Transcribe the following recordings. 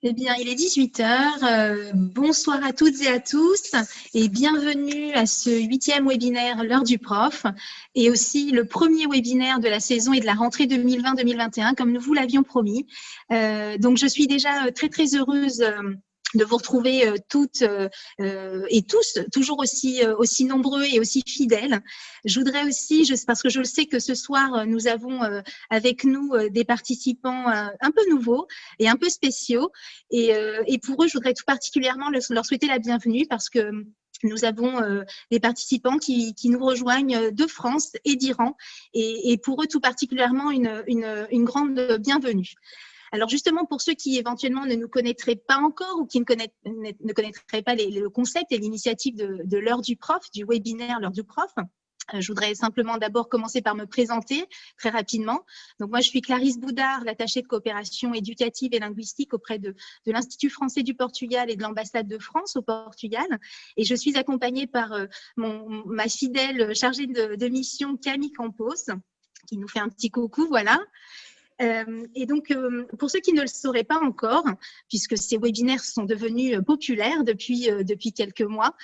Eh bien, il est 18 h. Bonsoir à toutes et à tous et bienvenue à ce 8e webinaire L'heure du prof et aussi le premier webinaire de la saison et de la rentrée 2020-2021 comme nous vous l'avions promis. Donc, je suis déjà très, très heureuse de vous retrouver toutes et tous, toujours aussi nombreux et aussi fidèles. Je voudrais aussi, parce que je le sais que ce soir, nous avons avec nous des participants un peu nouveaux et un peu spéciaux. Et pour eux, je voudrais tout particulièrement leur souhaiter la bienvenue parce que nous avons des participants qui nous rejoignent de France et d'Iran. Et pour eux, tout particulièrement, une grande bienvenue. Alors justement, pour ceux qui éventuellement ne nous connaîtraient pas encore ou qui ne connaîtraient pas le concept et l'initiative de l'heure du prof, du webinaire l'heure du prof, je voudrais simplement d'abord commencer par me présenter très rapidement. Donc moi, je suis Clarisse Boudard, l'attachée de coopération éducative et linguistique auprès de l'Institut français du Portugal et de l'ambassade de France au Portugal. Et je suis accompagnée par ma fidèle chargée de mission Camille Campos, qui nous fait un petit coucou, voilà. Et donc, pour ceux qui ne le sauraient pas encore, puisque ces webinaires sont devenus populaires depuis quelques mois,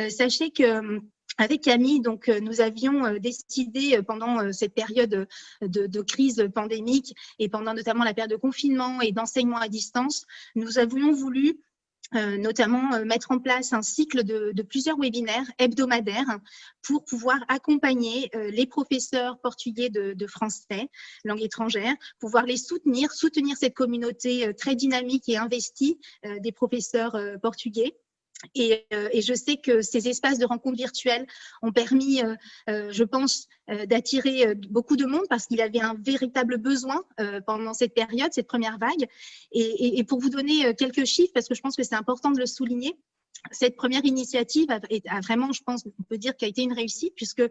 sachez que avec Camille, donc, nous avions décidé pendant cette période de crise pandémique et pendant notamment la période de confinement et d'enseignement à distance, nous avions voulu notamment mettre en place un cycle de plusieurs webinaires hebdomadaires pour pouvoir accompagner les professeurs portugais de français, langue étrangère, pouvoir les soutenir cette communauté très dynamique et investie des professeurs portugais. Et je sais que ces espaces de rencontres virtuelles ont permis, je pense, d'attirer beaucoup de monde parce qu'il y avait un véritable besoin pendant cette période, cette première vague. Et pour vous donner quelques chiffres, parce que je pense que c'est important de le souligner, cette première initiative a vraiment, je pense, on peut dire qu'elle a été une réussite puisque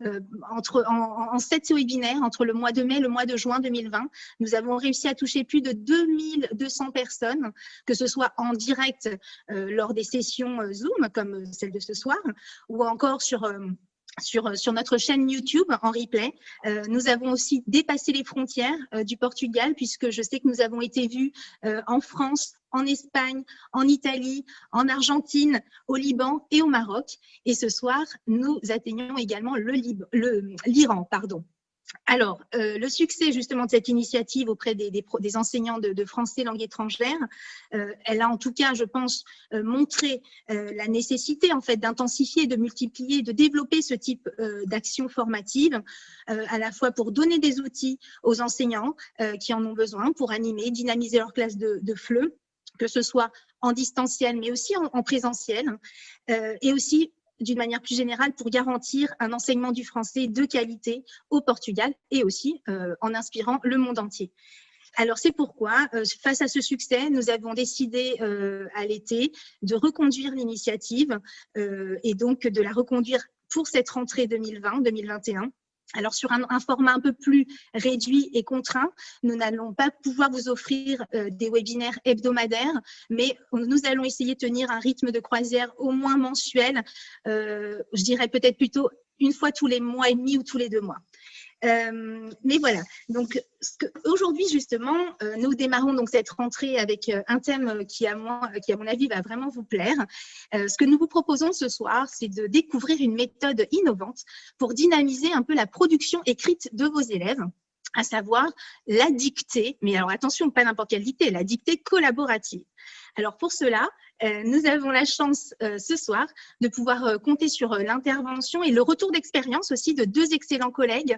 en 7 webinaires, entre le mois de mai et le mois de juin 2020, nous avons réussi à toucher plus de 2200 personnes, que ce soit en direct lors des sessions Zoom, comme celle de ce soir, ou encore sur notre chaîne YouTube en replay. Nous avons aussi dépassé les frontières du Portugal puisque je sais que nous avons été vus en France, en Espagne, en Italie, en Argentine, au Liban et au Maroc. Et ce soir, nous atteignons également l'Iran, pardon. Alors, le succès justement de cette initiative auprès des enseignants de français langue étrangère, elle a en tout cas, je pense, montré la nécessité en fait d'intensifier, de multiplier, de développer ce type d'action formative, à la fois pour donner des outils aux enseignants qui en ont besoin, pour animer, dynamiser leur classe de FLE, que ce soit en distanciel, mais aussi en présentiel, et aussi d'une manière plus générale pour garantir un enseignement du français de qualité au Portugal et aussi en inspirant le monde entier. Alors, c'est pourquoi, face à ce succès, nous avons décidé à l'été de reconduire l'initiative et donc de la reconduire pour cette rentrée 2020-2021. Alors, sur un format un peu plus réduit et contraint, nous n'allons pas pouvoir vous offrir des webinaires hebdomadaires, mais nous allons essayer de tenir un rythme de croisière au moins mensuel, je dirais peut-être plutôt une fois tous les mois et demi ou tous les 2 mois. Mais voilà, donc aujourd'hui justement, nous démarrons donc cette rentrée avec un thème qui à mon avis va vraiment vous plaire. Ce que nous vous proposons ce soir, c'est de découvrir une méthode innovante pour dynamiser un peu la production écrite de vos élèves, à savoir la dictée, mais alors attention, pas n'importe quelle dictée, la dictée collaborative. Alors pour cela, nous avons la chance ce soir de pouvoir compter sur l'intervention et le retour d'expérience aussi de 2 excellents collègues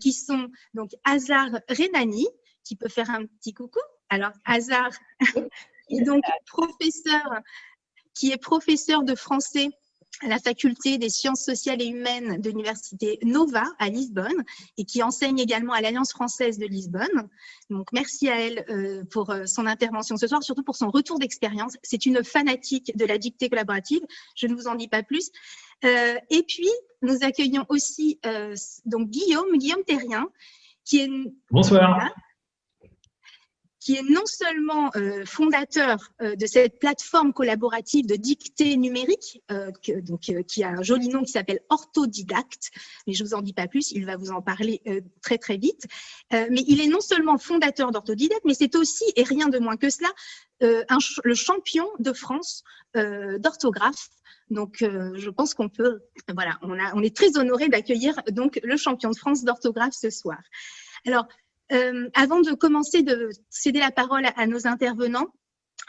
qui sont donc Hazar Renani, qui peut faire un petit coucou. Alors Hazar est donc professeur de français à la faculté des sciences sociales et humaines de l'université Nova à Lisbonne et qui enseigne également à l'Alliance française de Lisbonne. Donc, merci à elle pour son intervention ce soir, surtout pour son retour d'expérience. C'est une fanatique de la dictée collaborative, je ne vous en dis pas plus. Et puis, nous accueillons aussi donc Guillaume Terrien, qui est… Bonsoir. qui est non seulement fondateur de cette plateforme collaborative de dictée numérique, qui a un joli nom qui s'appelle Orthodidact, mais je ne vous en dis pas plus, il va vous en parler très très vite. Mais il est non seulement fondateur d'Orthodidact, mais c'est aussi, et rien de moins que cela, le champion de France d'orthographe. Donc, je pense qu'on peut, voilà, on est très honoré d'accueillir donc le champion de France d'orthographe ce soir. Alors, avant de commencer de céder la parole à nos intervenants,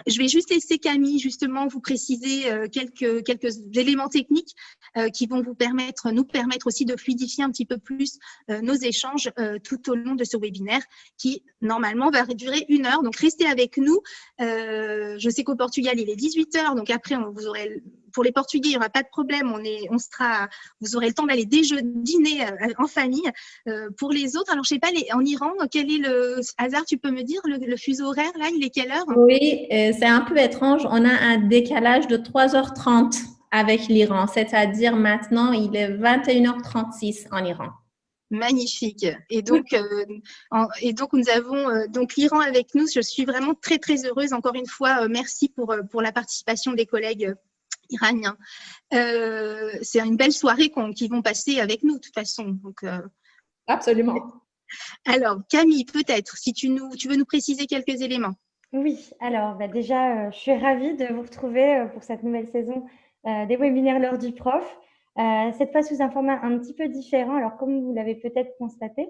je vais juste laisser Camille justement vous préciser quelques éléments techniques qui vont nous permettre aussi de fluidifier un petit peu plus nos échanges tout au long de ce webinaire qui normalement va durer 1 heure. Donc restez avec nous. Je sais qu'au Portugal il est 18 h, donc après vous aurez, pour les Portugais il n'y aura pas de problème, vous aurez le temps d'aller dîner en famille. Pour les autres, alors je sais pas, en Iran, quel est le hasard, tu peux me dire le fuseau horaire là, il est quelle heure? Oui, c'est un peu étrange. On a un décalage de 3h30 avec l'Iran, c'est-à-dire maintenant, il est 21h36 en Iran. Magnifique. Et donc nous avons donc l'Iran avec nous. Je suis vraiment très, très heureuse. Encore une fois, merci pour la participation des collègues iraniens. C'est une belle soirée qu'ils vont passer avec nous, de toute façon. Donc, Absolument. Alors, Camille, peut-être, si tu veux nous préciser quelques éléments. Oui, alors déjà, je suis ravie de vous retrouver pour cette nouvelle saison des webinaires L'heure du prof. Cette fois sous un format un petit peu différent. Alors, comme vous l'avez peut-être constaté,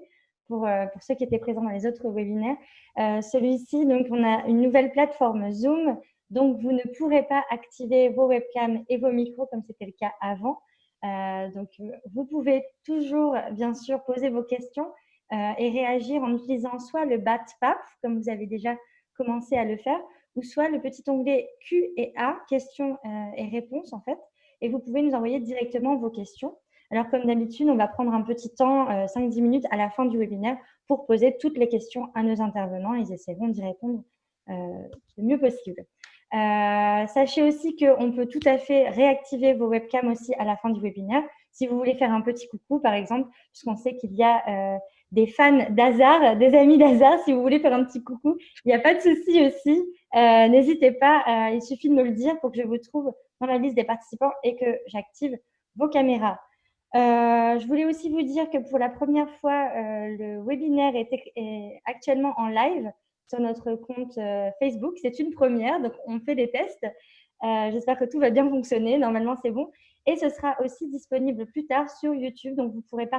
pour ceux qui étaient présents dans les autres webinaires, celui-ci, donc, on a une nouvelle plateforme Zoom. Donc, vous ne pourrez pas activer vos webcams et vos micros comme c'était le cas avant. Donc, vous pouvez toujours, bien sûr, poser vos questions et réagir en utilisant soit le BAT-PAP, comme vous avez déjà commencer à le faire, ou soit le petit onglet Q et A, questions et réponses en fait, et vous pouvez nous envoyer directement vos questions. Alors comme d'habitude, on va prendre un petit temps, 5-10 minutes à la fin du webinaire pour poser toutes les questions à nos intervenants. Ils essaieront d'y répondre le mieux possible. Sachez aussi qu'on peut tout à fait réactiver vos webcams aussi à la fin du webinaire. Si vous voulez faire un petit coucou, par exemple, puisqu'on sait qu'il y a des fans d'Azar, des amis d'Azar, si vous voulez faire un petit coucou, il n'y a pas de souci aussi. N'hésitez pas, il suffit de me le dire pour que je vous trouve dans la liste des participants et que j'active vos caméras. Je voulais aussi vous dire que pour la première fois, le webinaire est actuellement en live sur notre compte Facebook. C'est une première, donc on fait des tests. J'espère que tout va bien fonctionner. Normalement, c'est bon. Et ce sera aussi disponible plus tard sur YouTube. Donc, vous pourrez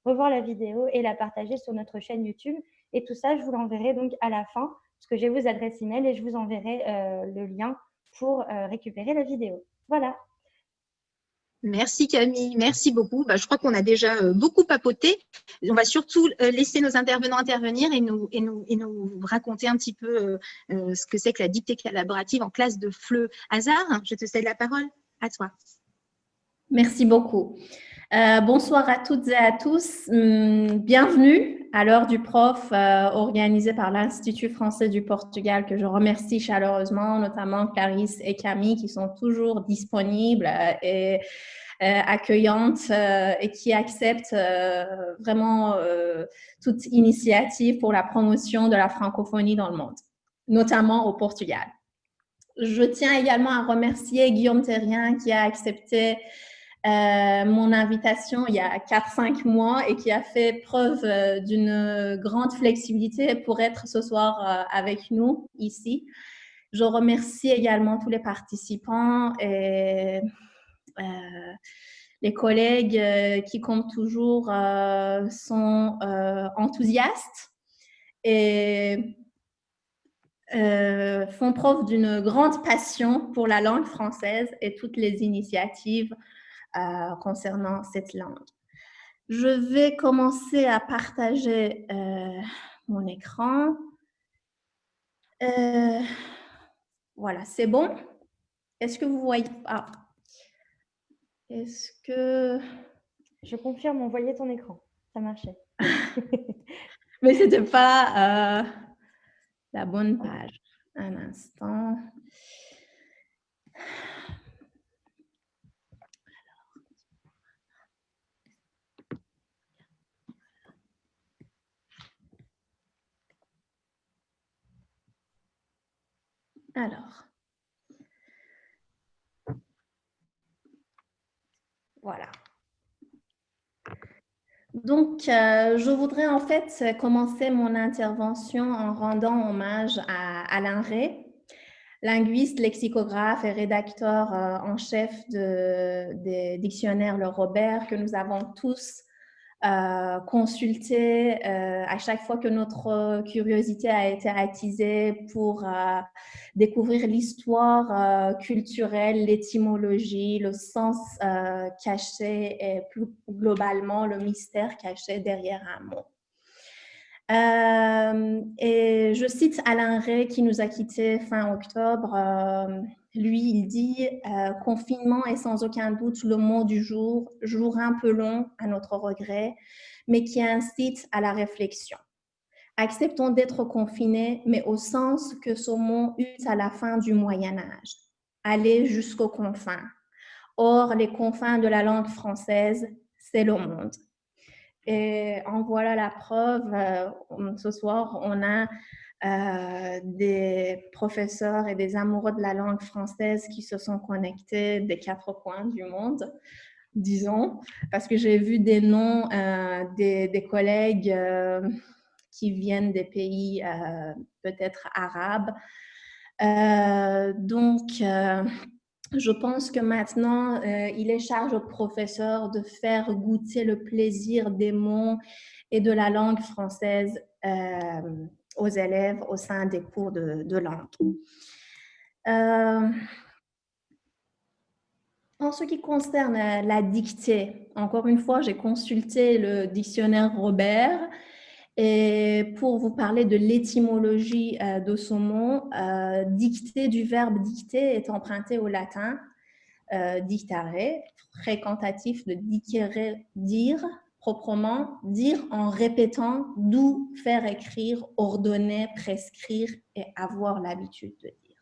revoir la vidéo et la partager sur notre chaîne YouTube. Et tout ça, je vous l'enverrai donc à la fin, parce que j'ai vos adresses email et je vous enverrai le lien pour récupérer la vidéo. Voilà. Merci Camille, merci beaucoup. Je crois qu'on a déjà beaucoup papoté. On va surtout laisser nos intervenants intervenir et nous raconter un petit peu ce que c'est que la dictée collaborative en classe de FLE. Hazard, je te cède la parole, à toi. Merci beaucoup. Bonsoir à toutes et à tous. Bienvenue à l'heure du prof organisée par l'Institut français du Portugal, que je remercie chaleureusement, notamment Clarisse et Camille qui sont toujours disponibles et accueillantes et qui acceptent vraiment toute initiative pour la promotion de la francophonie dans le monde, notamment au Portugal. Je tiens également à remercier Guillaume Terrien qui a accepté mon invitation il y a 4-5 mois et qui a fait preuve d'une grande flexibilité pour être ce soir avec nous ici. Je remercie également tous les participants et les collègues qui, comme toujours, sont enthousiastes et font preuve d'une grande passion pour la langue française et toutes les initiatives concernant cette langue. Je vais commencer à partager mon écran. Voilà, c'est bon? Est-ce que vous voyez? Ah. Est-ce que... Je confirme, on voyait ton écran. Ça marchait. Mais ce n'était pas la bonne page. Un instant. Alors, voilà. Donc, je voudrais en fait commencer mon intervention en rendant hommage à Alain Rey, linguiste, lexicographe et rédacteur en chef des dictionnaires Le Robert, que nous avons tous consulté à chaque fois que notre curiosité a été attisée pour découvrir l'histoire culturelle, l'étymologie, le sens caché et plus globalement le mystère caché derrière un mot. Et je cite Alain Rey qui nous a quittés fin octobre. Lui, il dit « Confinement est sans aucun doute le mot du jour un peu long à notre regret, mais qui incite à la réflexion. Acceptons d'être confinés, mais au sens que ce mot eut à la fin du Moyen-Âge, aller jusqu'aux confins. Or, les confins de la langue française, c'est le monde. » Et en voilà la preuve. Ce soir, on a des professeurs et des amoureux de la langue française qui se sont connectés des quatre coins du monde, disons, parce que j'ai vu des noms des collègues qui viennent des pays peut-être arabes. Je pense que maintenant, il est charge aux professeurs de faire goûter le plaisir des mots et de la langue française aux élèves au sein des cours de langue. En ce qui concerne la dictée, encore une fois, j'ai consulté le dictionnaire Robert. Et pour vous parler de l'étymologie de ce mot, dictée du verbe dicter est emprunté au latin dictare, fréquentatif de dicere, dire, proprement, dire en répétant, d'où faire écrire, ordonner, prescrire et avoir l'habitude de dire.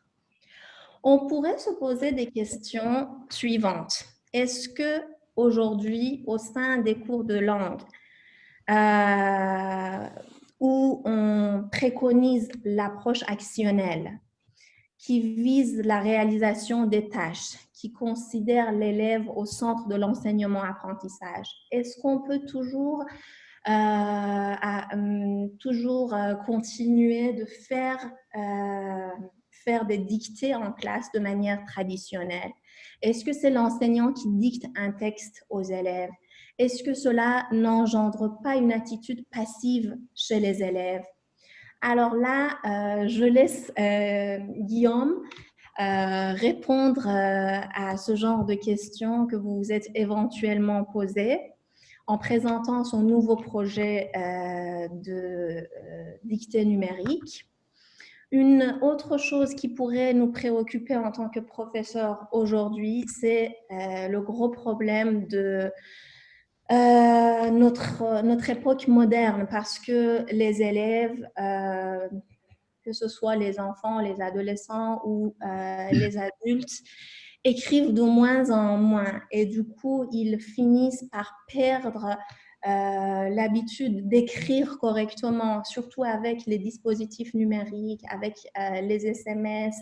On pourrait se poser des questions suivantes. Est-ce que aujourd'hui, au sein des cours de langue, où on préconise l'approche actionnelle qui vise la réalisation des tâches, qui considère l'élève au centre de l'enseignement-apprentissage, est-ce qu'on peut toujours continuer de faire des dictées en classe de manière traditionnelle? Est-ce que c'est l'enseignant qui dicte un texte aux élèves? Est-ce que cela n'engendre pas une attitude passive chez les élèves? Alors là, je laisse Guillaume répondre à ce genre de questions que vous vous êtes éventuellement posées en présentant son nouveau projet de dictée numérique. Une autre chose qui pourrait nous préoccuper en tant que professeur aujourd'hui, c'est le gros problème de notre époque moderne, parce que les élèves, que ce soit les enfants, les adolescents ou les adultes, écrivent de moins en moins et du coup, ils finissent par perdre l'habitude d'écrire correctement, surtout avec les dispositifs numériques, avec les SMS,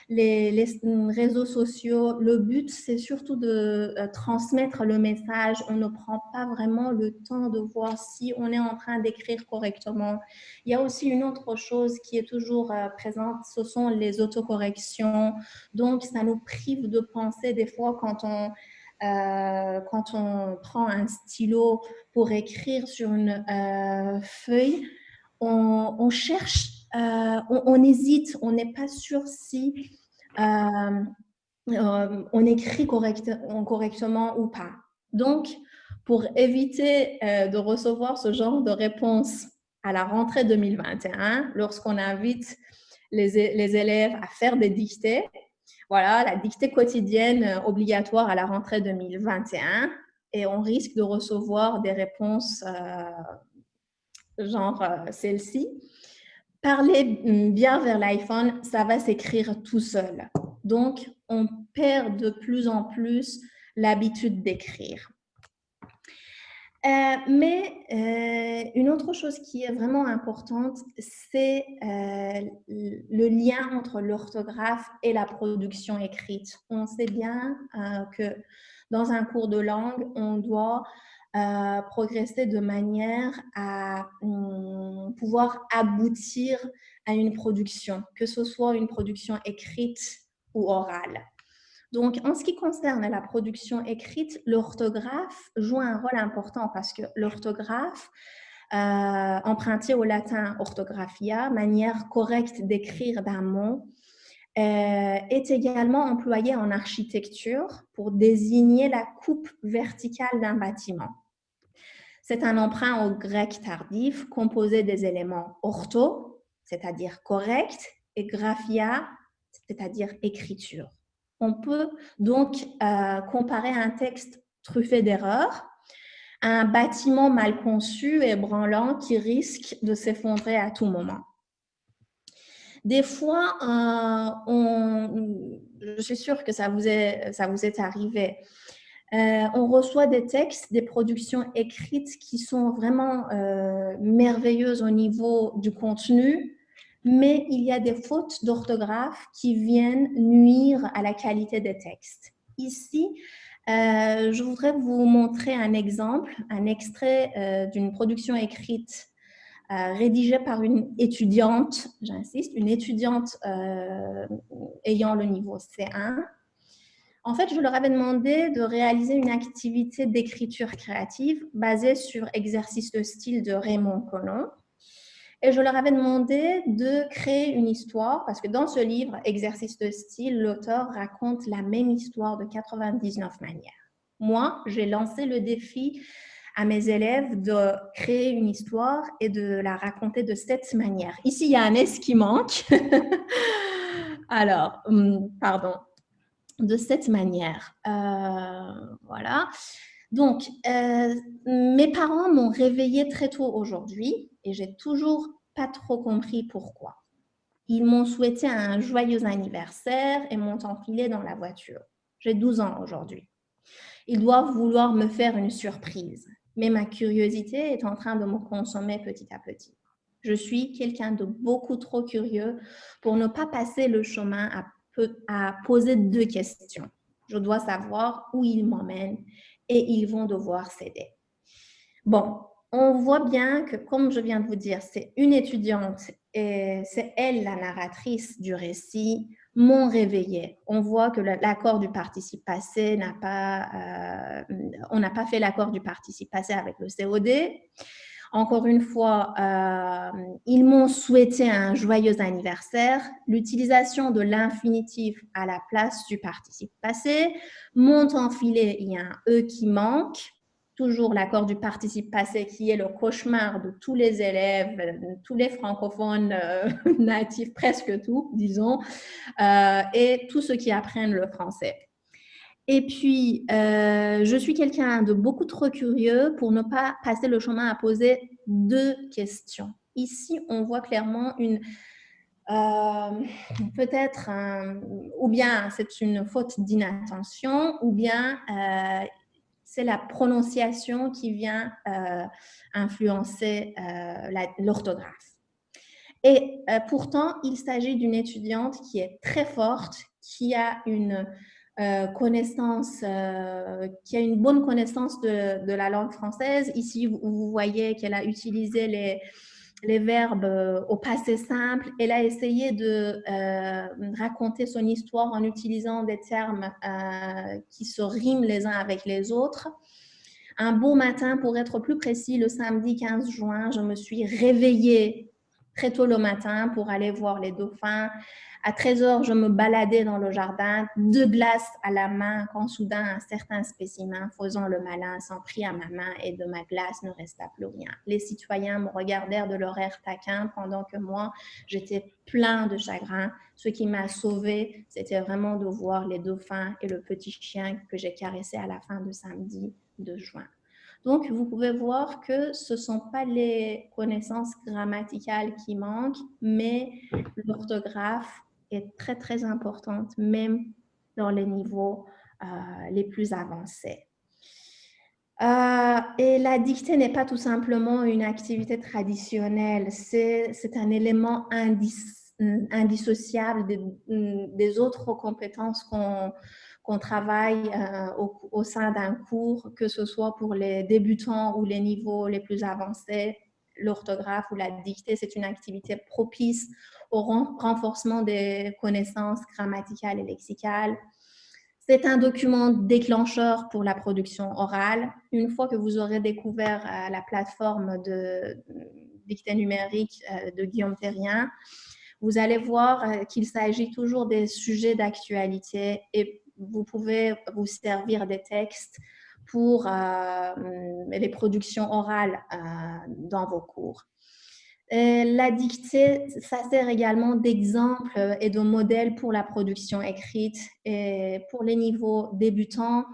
les réseaux sociaux. Le but, c'est surtout de transmettre le message. On ne prend pas vraiment le temps de voir si on est en train d'écrire correctement. Il y a aussi une autre chose qui est toujours présente, ce sont les autocorrections. Donc, ça nous prive de penser des fois quand on prend un stylo pour écrire sur une feuille, on cherche, on hésite, on n'est pas sûr si on écrit correctement ou pas. Donc, pour éviter de recevoir ce genre de réponse à la rentrée 2021, lorsqu'on invite les élèves à faire des dictées, voilà, la dictée quotidienne obligatoire à la rentrée 2021, et on risque de recevoir des réponses genre celle-ci. Parler bien vers l'iPhone, ça va s'écrire tout seul. Donc, on perd de plus en plus l'habitude d'écrire. Mais une autre chose qui est vraiment importante, c'est le lien entre l'orthographe et la production écrite. On sait bien que dans un cours de langue, on doit progresser de manière à pouvoir aboutir à une production, que ce soit une production écrite ou orale. Donc, en ce qui concerne la production écrite, l'orthographe joue un rôle important parce que l'orthographe, emprunté au latin orthographia, manière correcte d'écrire d'un mot, est également employée en architecture pour désigner la coupe verticale d'un bâtiment. C'est un emprunt au grec tardif composé des éléments ortho, c'est-à-dire correct, et graphia, c'est-à-dire écriture. On peut donc comparer un texte truffé d'erreurs à un bâtiment mal conçu et branlant qui risque de s'effondrer à tout moment. Des fois, je suis sûre que ça vous est arrivé, on reçoit des textes, des productions écrites qui sont vraiment merveilleuses au niveau du contenu, mais il y a des fautes d'orthographe qui viennent nuire à la qualité des textes. Ici, je voudrais vous montrer un exemple, un extrait d'une production écrite rédigée par une étudiante, j'insiste, une étudiante ayant le niveau C1. En fait, je leur avais demandé de réaliser une activité d'écriture créative basée sur exercice de style de Raymond Queneau. Et je leur avais demandé de créer une histoire, parce que dans ce livre, Exercice de style, l'auteur raconte la même histoire de 99 manières. Moi, j'ai lancé le défi à mes élèves de créer une histoire et de la raconter de cette manière. Ici, il y a un S qui manque. Alors, pardon. De cette manière. Voilà. Donc, mes parents m'ont réveillée très tôt aujourd'hui et j'ai toujours pas trop compris pourquoi. Ils m'ont souhaité un joyeux anniversaire et m'ont enfilé dans la voiture. J'ai 12 ans aujourd'hui. Ils doivent vouloir me faire une surprise, mais ma curiosité est en train de me consommer petit à petit. Je suis quelqu'un de beaucoup trop curieux pour ne pas passer le chemin à poser 2 questions. Je dois savoir où ils m'emmènent et ils vont devoir céder. Bon, on voit bien que, comme je viens de vous dire, c'est une étudiante et c'est elle la narratrice du récit, m'ont réveillée. On voit que l'accord du participe passé on n'a pas fait l'accord du participe passé avec le COD. Encore une fois, ils m'ont souhaité un joyeux anniversaire. L'utilisation de l'infinitif à la place du participe passé. M'ont enfilé, il y a un E qui manque. Toujours l'accord du participe passé qui est le cauchemar de tous les élèves, tous les francophones natifs, presque tous, disons, et tous ceux qui apprennent le français. Et puis, je suis quelqu'un de beaucoup trop curieux pour ne pas passer le chemin à poser 2 questions. Ici, on voit clairement peut-être, ou bien c'est une faute d'inattention, ou bien c'est la prononciation qui vient influencer l'orthographe. Et pourtant, il s'agit d'une étudiante qui est très forte, qui a une connaissance, qui a une bonne connaissance de la langue française. Ici, vous voyez qu'elle a utilisé les verbes au passé simple. Elle a essayé de raconter son histoire en utilisant des termes qui se riment les uns avec les autres. Un beau matin, pour être plus précis, le samedi 15 juin, je me suis réveillée très tôt le matin pour aller voir les dauphins. À 13h, je me baladais dans le jardin, 2 glaces à la main, quand soudain un certain spécimen, faisant le malin, s'en prit à ma main et de ma glace ne resta plus rien. Les citoyens me regardèrent de leur air taquin pendant que moi, j'étais plein de chagrin. Ce qui m'a sauvée, c'était vraiment de voir les dauphins et le petit chien que j'ai caressé à la fin de samedi de juin. Donc, vous pouvez voir que ce ne sont pas les connaissances grammaticales qui manquent, mais l'orthographe est très, très importante, même dans les niveaux les plus avancés. Et la dictée n'est pas tout simplement une activité traditionnelle, c'est un élément indissociable des autres compétences qu'on travaille au sein d'un cours, que ce soit pour les débutants ou les niveaux les plus avancés. L'orthographe ou la dictée, c'est une activité propice au renforcement des connaissances grammaticales et lexicales. C'est un document déclencheur pour la production orale. Une fois que vous aurez découvert la plateforme de dictée numérique de Guillaume Terrien, vous allez voir qu'il s'agit toujours des sujets d'actualité et vous pouvez vous servir des textes pour les productions orales dans vos cours. La dictée, ça sert également d'exemple et de modèle pour la production écrite. Et pour les niveaux débutants,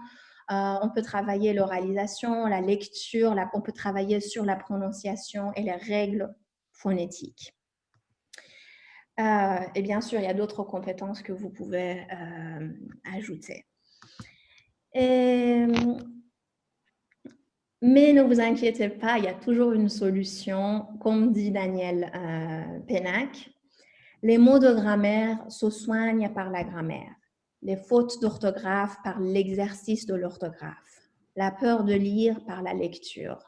on peut travailler l'oralisation, la lecture, on peut travailler sur la prononciation et les règles phonétiques. Et bien sûr, il y a d'autres compétences que vous pouvez ajouter. Mais ne vous inquiétez pas, il y a toujours une solution. Comme dit Daniel Pénac, les mots de grammaire se soignent par la grammaire, les fautes d'orthographe par l'exercice de l'orthographe, la peur de lire par la lecture,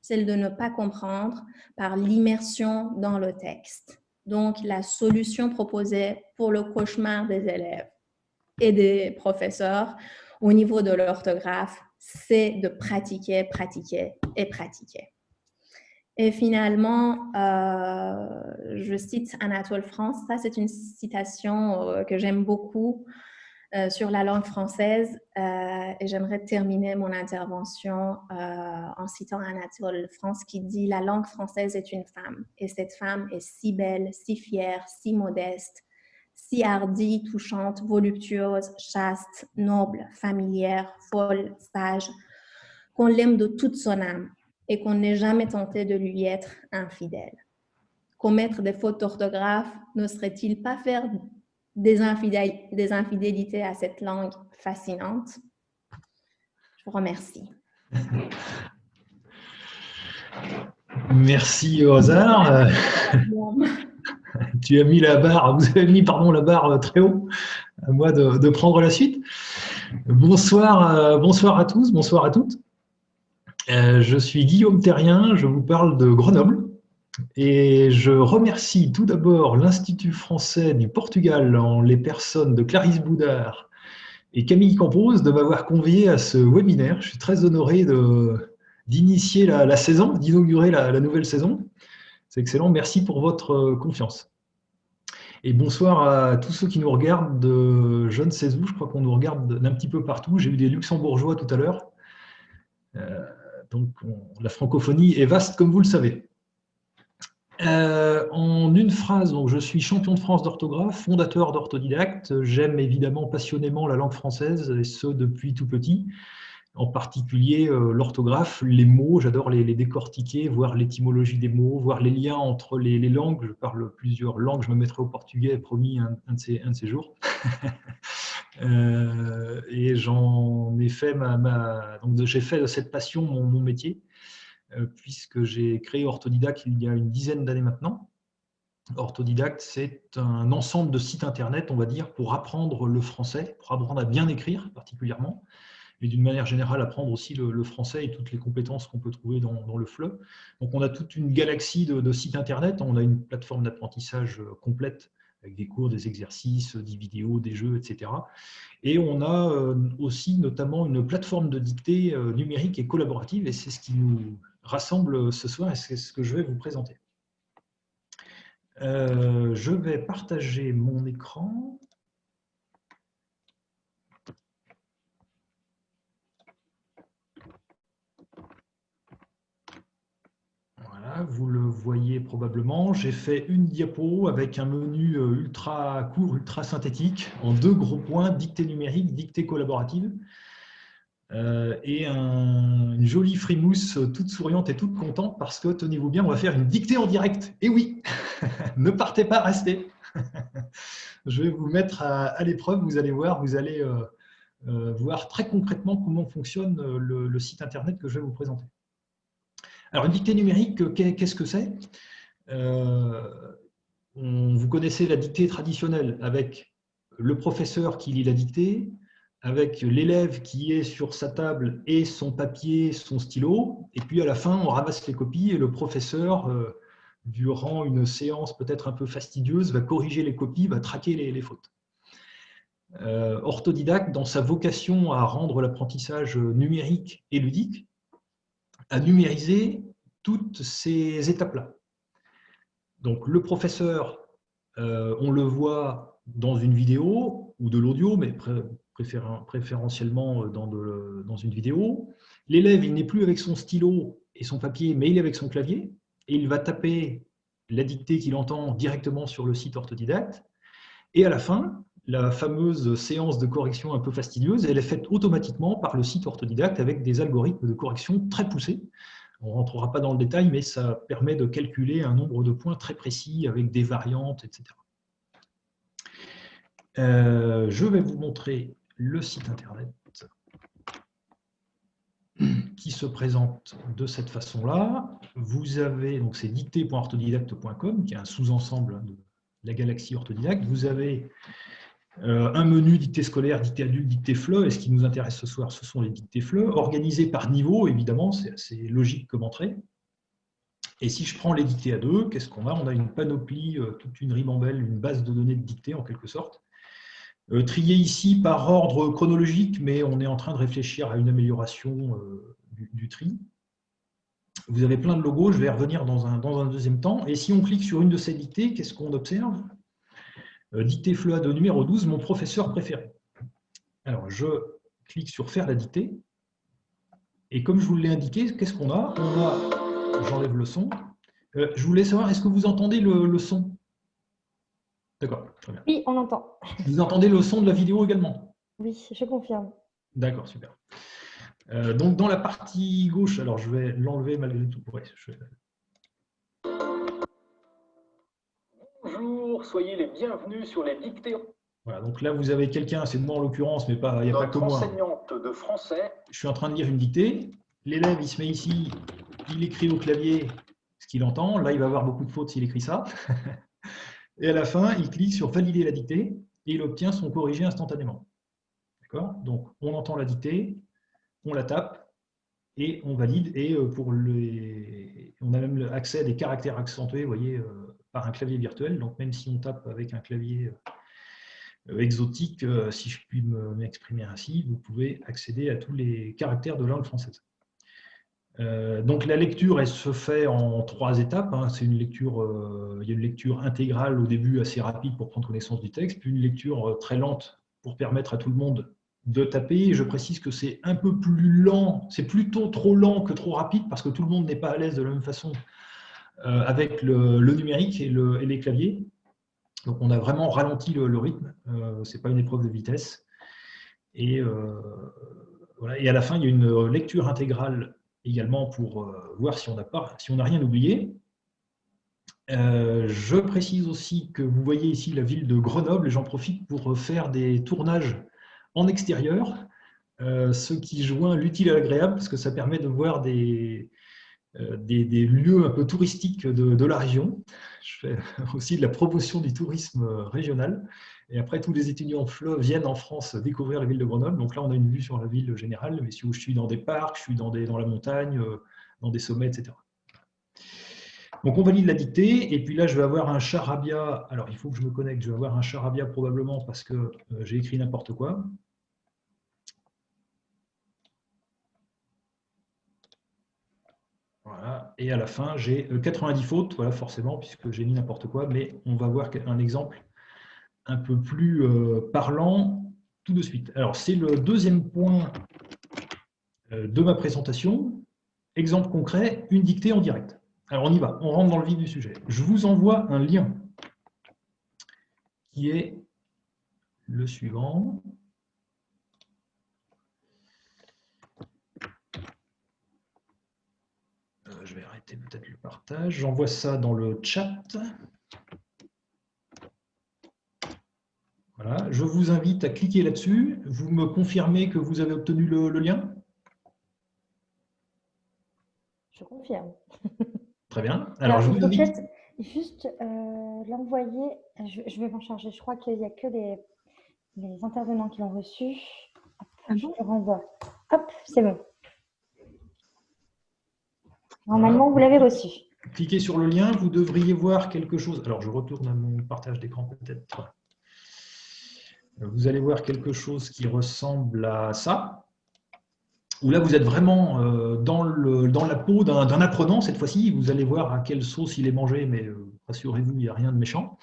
celle de ne pas comprendre par l'immersion dans le texte. Donc, la solution proposée pour le cauchemar des élèves et des professeurs au niveau de l'orthographe, c'est de pratiquer, pratiquer et pratiquer. Et finalement, je cite Anatole France. Ça, c'est une citation que j'aime beaucoup sur la langue française. Et j'aimerais terminer mon intervention en citant Anatole France qui dit « La langue française est une femme, et cette femme est si belle, si fière, si modeste, si hardie, touchante, voluptueuse, chaste, noble, familière, folle, sage, qu'on l'aime de toute son âme et qu'on n'ait jamais tenté de lui être infidèle. Commettre des fautes d'orthographe ne serait-il pas faire des infidélités à cette langue fascinante? Je vous remercie. Merci au hasard. Tu as mis la barre, vous avez mis la barre très haut. À moi de prendre la suite. Bonsoir, bonsoir à tous, bonsoir à toutes. Je suis Guillaume Terrien, je vous parle de Grenoble. Et je remercie tout d'abord l'Institut français du Portugal, en les personnes de Clarisse Boudard et Camille Campos, de m'avoir convié à ce webinaire. Je suis très honoré d'initier la saison, d'inaugurer la nouvelle saison. C'est excellent, merci pour votre confiance. Et bonsoir à tous ceux qui nous regardent de je ne sais où, je crois qu'on nous regarde d'un petit peu partout. J'ai eu des luxembourgeois tout à l'heure. Donc la francophonie est vaste comme vous le savez. En une phrase, donc, je suis champion de France d'orthographe, fondateur d'Orthodidacte. J'aime évidemment passionnément la langue française, et ce depuis tout petit. En particulier l'orthographe, les mots, j'adore les décortiquer, voir l'étymologie des mots, voir les liens entre les langues. Je parle plusieurs langues, je me mettrai au portugais, promis, un de ces jours. Et j'en ai fait donc j'ai fait de cette passion mon métier, puisque j'ai créé Orthodidacte il y a une dizaine d'années maintenant. Orthodidacte, c'est un ensemble de sites internet, on va dire, pour apprendre le français, pour apprendre à bien écrire particulièrement, mais d'une manière générale, apprendre aussi le français et toutes les compétences qu'on peut trouver dans le FLE. Donc, on a toute une galaxie de sites internet. On a une plateforme d'apprentissage complète avec des cours, des exercices, des vidéos, des jeux, etc. Et on a aussi notamment une plateforme de dictée numérique et collaborative, et c'est ce qui nous rassemble ce soir, et c'est ce que je vais vous présenter. Je vais partager mon écran. Voilà, vous le voyez probablement. J'ai fait une diapo avec un menu ultra court, ultra synthétique, en 2 gros points, dictée numérique, dictée collaborative, et une jolie frimousse toute souriante et toute contente parce que, tenez-vous bien, on va faire une dictée en direct. Et oui, ne partez pas, restez. Je vais vous mettre à l'épreuve, vous allez voir, vous allez voir très concrètement comment fonctionne le site internet que je vais vous présenter. Alors, une dictée numérique, qu'est-ce que c'est? Vous connaissez la dictée traditionnelle avec le professeur qui lit la dictée, avec l'élève qui est sur sa table et son papier, son stylo, et puis à la fin, on ramasse les copies et le professeur, durant une séance peut-être un peu fastidieuse, va corriger les copies, va traquer les fautes. Orthodidacte, dans sa vocation à rendre l'apprentissage numérique et ludique, a numérisé toutes ces étapes-là. Donc le professeur, on le voit dans une vidéo ou de l'audio, mais préférentiellement dans une vidéo. L'élève, il n'est plus avec son stylo et son papier, mais il est avec son clavier, et il va taper la dictée qu'il entend directement sur le site Orthodidacte. Et à la fin, la fameuse séance de correction un peu fastidieuse, elle est faite automatiquement par le site Orthodidacte avec des algorithmes de correction très poussés. On ne rentrera pas dans le détail, mais ça permet de calculer un nombre de points très précis avec des variantes, etc. Je vais vous montrer le site internet qui se présente de cette façon-là. Vous avez, donc c'est dictée.orthodidacte.com, qui est un sous-ensemble de la galaxie Orthodidacte. Vous avez un menu dictée scolaire, dictée adulte, dictée FLE, et ce qui nous intéresse ce soir, ce sont les dictées FLE, organisées par niveau, évidemment, c'est assez logique comme entrée. Et si je prends les dictées A2, qu'est-ce qu'on a? On a une panoplie, toute une ribambelle, une base de données de dictées en quelque sorte, triée ici par ordre chronologique, mais on est en train de réfléchir à une amélioration du tri. Vous avez plein de logos, je vais y revenir dans un deuxième temps, et si on clique sur une de ces dictées, qu'est-ce qu'on observe? Dictée FLE de numéro 12, mon professeur préféré. Alors, je clique sur faire la dictée. Et comme je vous l'ai indiqué, qu'est-ce qu'on a? On a, j'enlève le son. Je voulais savoir, est-ce que vous entendez le son? D'accord, très bien. Oui, on entend. Vous entendez le son de la vidéo également? Oui, je confirme. D'accord, super. Donc, dans la partie gauche, alors je vais l'enlever malgré tout. Ouais, Bonjour, soyez les bienvenus sur les dictées. Voilà, donc là, vous avez quelqu'un, c'est moi en l'occurrence, mais il n'y a pas que moi. Enseignante de français. Je suis en train de lire une dictée. L'élève, il se met ici, il écrit au clavier ce qu'il entend. Là, il va avoir beaucoup de fautes s'il écrit ça. Et à la fin, il clique sur valider la dictée et il obtient son corrigé instantanément. D'accord? Donc, on entend la dictée, on la tape et on valide. Et on a même accès à des caractères accentués, vous voyez, par un clavier virtuel. Donc, même si on tape avec un clavier exotique, si je puis m'exprimer ainsi, vous pouvez accéder à tous les caractères de langue française. Donc la lecture, elle se fait en 3 étapes. Hein. C'est une lecture, il y a une lecture intégrale au début assez rapide pour prendre connaissance du texte, puis une lecture très lente pour permettre à tout le monde de taper. Je précise que c'est un peu plus lent, c'est plutôt trop lent que trop rapide parce que tout le monde n'est pas à l'aise de la même façon avec le numérique et les claviers. Donc on a vraiment ralenti le rythme, ce n'est pas une épreuve de vitesse. Et, voilà. Et à la fin, il y a une lecture intégrale également pour voir si on n'a rien oublié. Je précise aussi que vous voyez ici la ville de Grenoble, et j'en profite pour faire des tournages en extérieur, ce qui joint l'utile à l'agréable, parce que ça permet de voir des lieux un peu touristiques de la région. Je fais aussi de la promotion du tourisme régional. Et après, tous les étudiants FLE viennent en France découvrir la ville de Grenoble. Donc là, on a une vue sur la ville générale, mais si je suis dans des parcs, je suis dans la montagne, dans des sommets, etc. Donc on valide la dictée, et puis là, je vais avoir un charabia. Alors, il faut que je me connecte. Je vais avoir un charabia probablement parce que j'ai écrit n'importe quoi. Voilà. Et à la fin, j'ai 90 fautes, voilà, forcément, puisque j'ai mis n'importe quoi, mais on va voir un exemple un peu plus parlant tout de suite. Alors, c'est le deuxième point de ma présentation. Exemple concret, une dictée en direct. Alors, on y va, on rentre dans le vif du sujet. Je vous envoie un lien qui est le suivant. Je vais arrêter peut-être le partage. J'envoie ça dans le chat. Voilà. Voilà. Je vous invite à cliquer là-dessus. Vous me confirmez que vous avez obtenu le lien? Je confirme. Très bien. Alors, Alors, je il vous faut invite. peut-être juste l'envoyer. Je vais m'en charger. Je crois qu'il n'y a que les intervenants qui l'ont reçu. Hop, Ah je bon? le renvoie. Hop, c'est bon. Normalement, vous l'avez reçu. Cliquez sur le lien, vous devriez voir quelque chose. Alors, je retourne à mon partage d'écran peut-être. Vous allez voir quelque chose qui ressemble à ça. Où là, vous êtes vraiment dans la peau d'un apprenant cette fois-ci. Vous allez voir à quelle sauce il est mangé, mais rassurez-vous, il n'y a rien de méchant.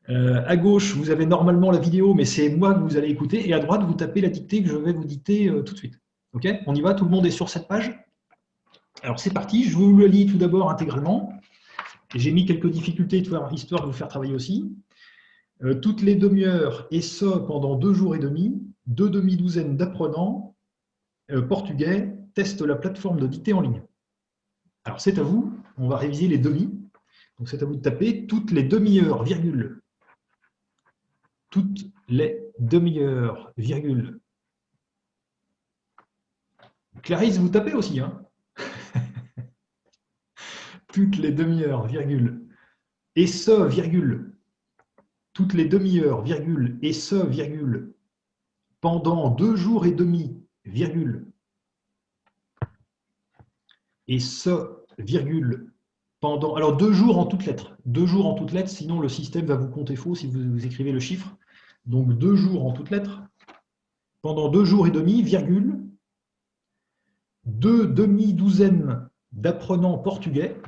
À gauche, vous avez normalement la vidéo, mais c'est moi que vous allez écouter. Et à droite, vous tapez la dictée que je vais vous dicter tout de suite. OK? On y va? Tout le monde est sur cette page? Alors, c'est parti. Je vous le lis tout d'abord intégralement. J'ai mis quelques difficultés histoire de vous faire travailler aussi. Toutes les demi-heures, et ce pendant 2 jours et demi, 2 demi-douzaines d'apprenants portugais testent la plateforme de dictée en ligne. Alors, c'est à vous. On va réviser les demi. Donc, c'est à vous de taper toutes les demi-heures, virgule. Toutes les demi-heures, virgule. Clarisse, vous tapez aussi, hein? Toutes les demi-heures, virgule. Et ce, virgule. Toutes les demi-heures, virgule. Et ce, virgule. Pendant 2 jours et demi, virgule. Et ce, virgule. Pendant, alors 2 jours en toutes lettres. 2 jours en toutes lettres, sinon le système va vous compter faux si vous écrivez le chiffre. Donc 2 jours en toutes lettres. Pendant 2 jours et demi, virgule. 2 demi-douzaines d'apprenants portugais.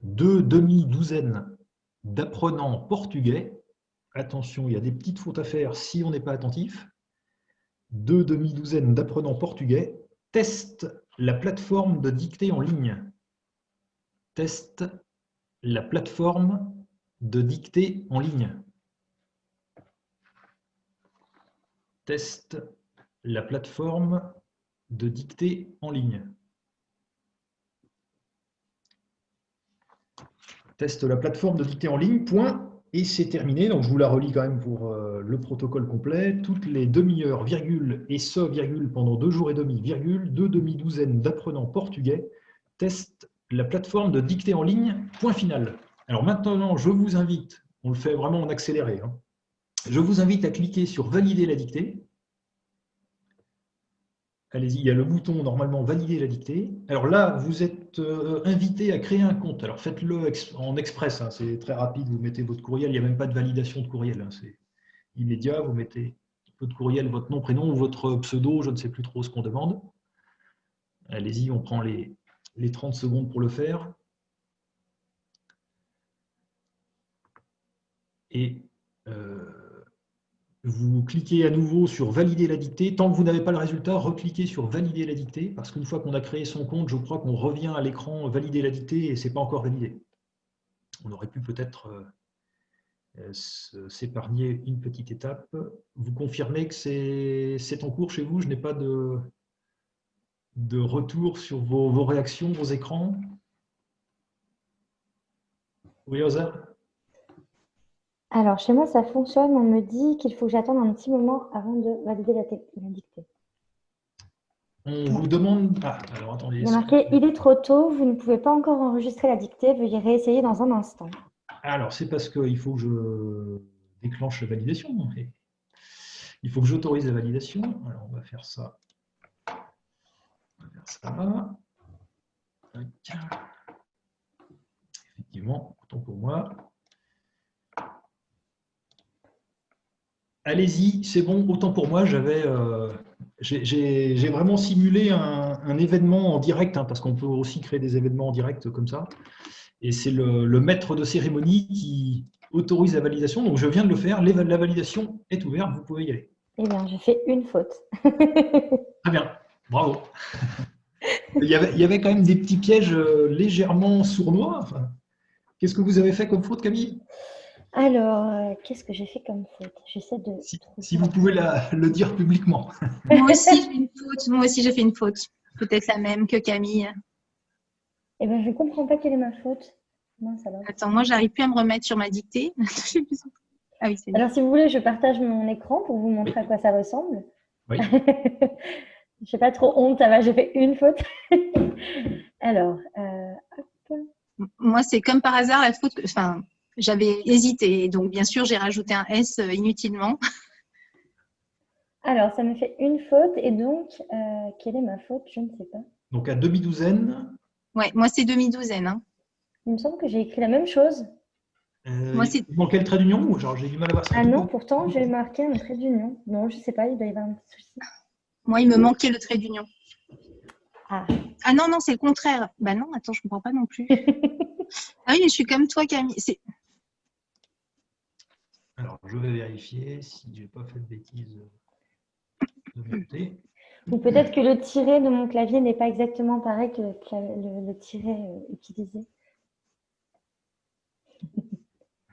2 demi-douzaines d'apprenants portugais. Attention, il y a des petites fautes à faire si on n'est pas attentif. 2 demi-douzaines d'apprenants portugais testent la plateforme de dictée en ligne. Teste la plateforme de dictée en ligne. Teste la plateforme de dictée en ligne. Teste la plateforme de dictée en ligne, point, et c'est terminé. Donc je vous la relis quand même pour le protocole complet. Toutes les demi-heures, virgule, et ce, virgule, pendant 2 jours et demi, virgule, 2 demi-douzaines d'apprenants portugais testent la plateforme de dictée en ligne, point final. Alors maintenant, je vous invite, on le fait vraiment en accéléré, hein, je vous invite à cliquer sur valider la dictée. Allez-y, il y a le bouton normalement valider la dictée. Alors là, vous êtes invité à créer un compte. Alors faites-le en express, hein, c'est très rapide, vous mettez votre courriel, il n'y a même pas de validation de courriel, hein, c'est immédiat, vous mettez votre courriel, votre nom, prénom, votre pseudo, je ne sais plus trop ce qu'on demande. Allez-y, on prend les 30 secondes pour le faire. Et vous cliquez à nouveau sur valider la dictée. Tant que vous n'avez pas le résultat, recliquez sur valider la dictée, parce qu'une fois qu'on a créé son compte, je crois qu'on revient à l'écran valider la dictée et ce n'est pas encore validé. On aurait pu peut-être s'épargner une petite étape. Vous confirmez que c'est en cours chez vous? Je n'ai pas de retour sur vos réactions, vos écrans? Oui, Oza? Alors, chez moi, ça fonctionne. On me dit qu'il faut que j'attende un petit moment avant de valider la dictée. On vous demande... Ah, alors attendez. Il y a marqué « Il est trop tôt, vous ne pouvez pas encore enregistrer la dictée, veuillez réessayer dans un instant ». Alors, c'est parce qu'il faut que je déclenche la validation. Il faut que j'autorise la validation. Alors, on va faire ça. On va faire ça. Effectivement, autant pour moi. Allez-y, c'est bon, autant pour moi. J'ai vraiment simulé un événement en direct, hein, parce qu'on peut aussi créer des événements en direct comme ça. Et c'est le maître de cérémonie qui autorise la validation. Donc, je viens de le faire. La validation est ouverte. Vous pouvez y aller. Eh bien, j'ai fait une faute. Très bien. Bravo. Il y avait quand même des petits pièges légèrement sournois. Enfin, qu'est-ce que vous avez fait comme faute, Camille? Alors, qu'est-ce que j'ai fait comme faute? J'essaie de... Si vous pouvez le dire publiquement. Moi aussi, j'ai fait une faute. Moi aussi, j'ai fait une faute. Peut-être la même que Camille. Eh bien, je ne comprends pas quelle est ma faute. Mince alors. Attends, moi, j'arrive plus à me remettre sur ma dictée. Ah oui, c'est bien. Alors, si vous voulez, je partage mon écran pour vous montrer à quoi ça ressemble. Oui. Je n'ai pas trop honte, ça va, j'ai fait une faute. Alors, hop. Moi, c'est comme par hasard la faute. Enfin, j'avais hésité. Donc, bien sûr, j'ai rajouté un S inutilement. Alors, ça me fait une faute. Et donc, quelle est ma faute? Je ne sais pas. Donc, à demi-douzaine. Ouais, moi, c'est demi-douzaine. Hein. Il me semble que j'ai écrit la même chose. Moi, c'est. Il manquait le trait d'union ou genre j'ai du mal à voir ça? Ah non, pourtant, j'ai marqué un trait d'union. Non, je ne sais pas, il doit y avoir un petit souci. Moi, il me manquait le trait d'union. Ah. Ah non, non, c'est le contraire. Bah non, attends, je ne comprends pas non plus. Ah oui, mais je suis comme toi, Camille. Alors, je vais vérifier si je n'ai pas fait de bêtises de mon côté. Ou peut-être que le tiret de mon clavier n'est pas exactement pareil que le tiret utilisé.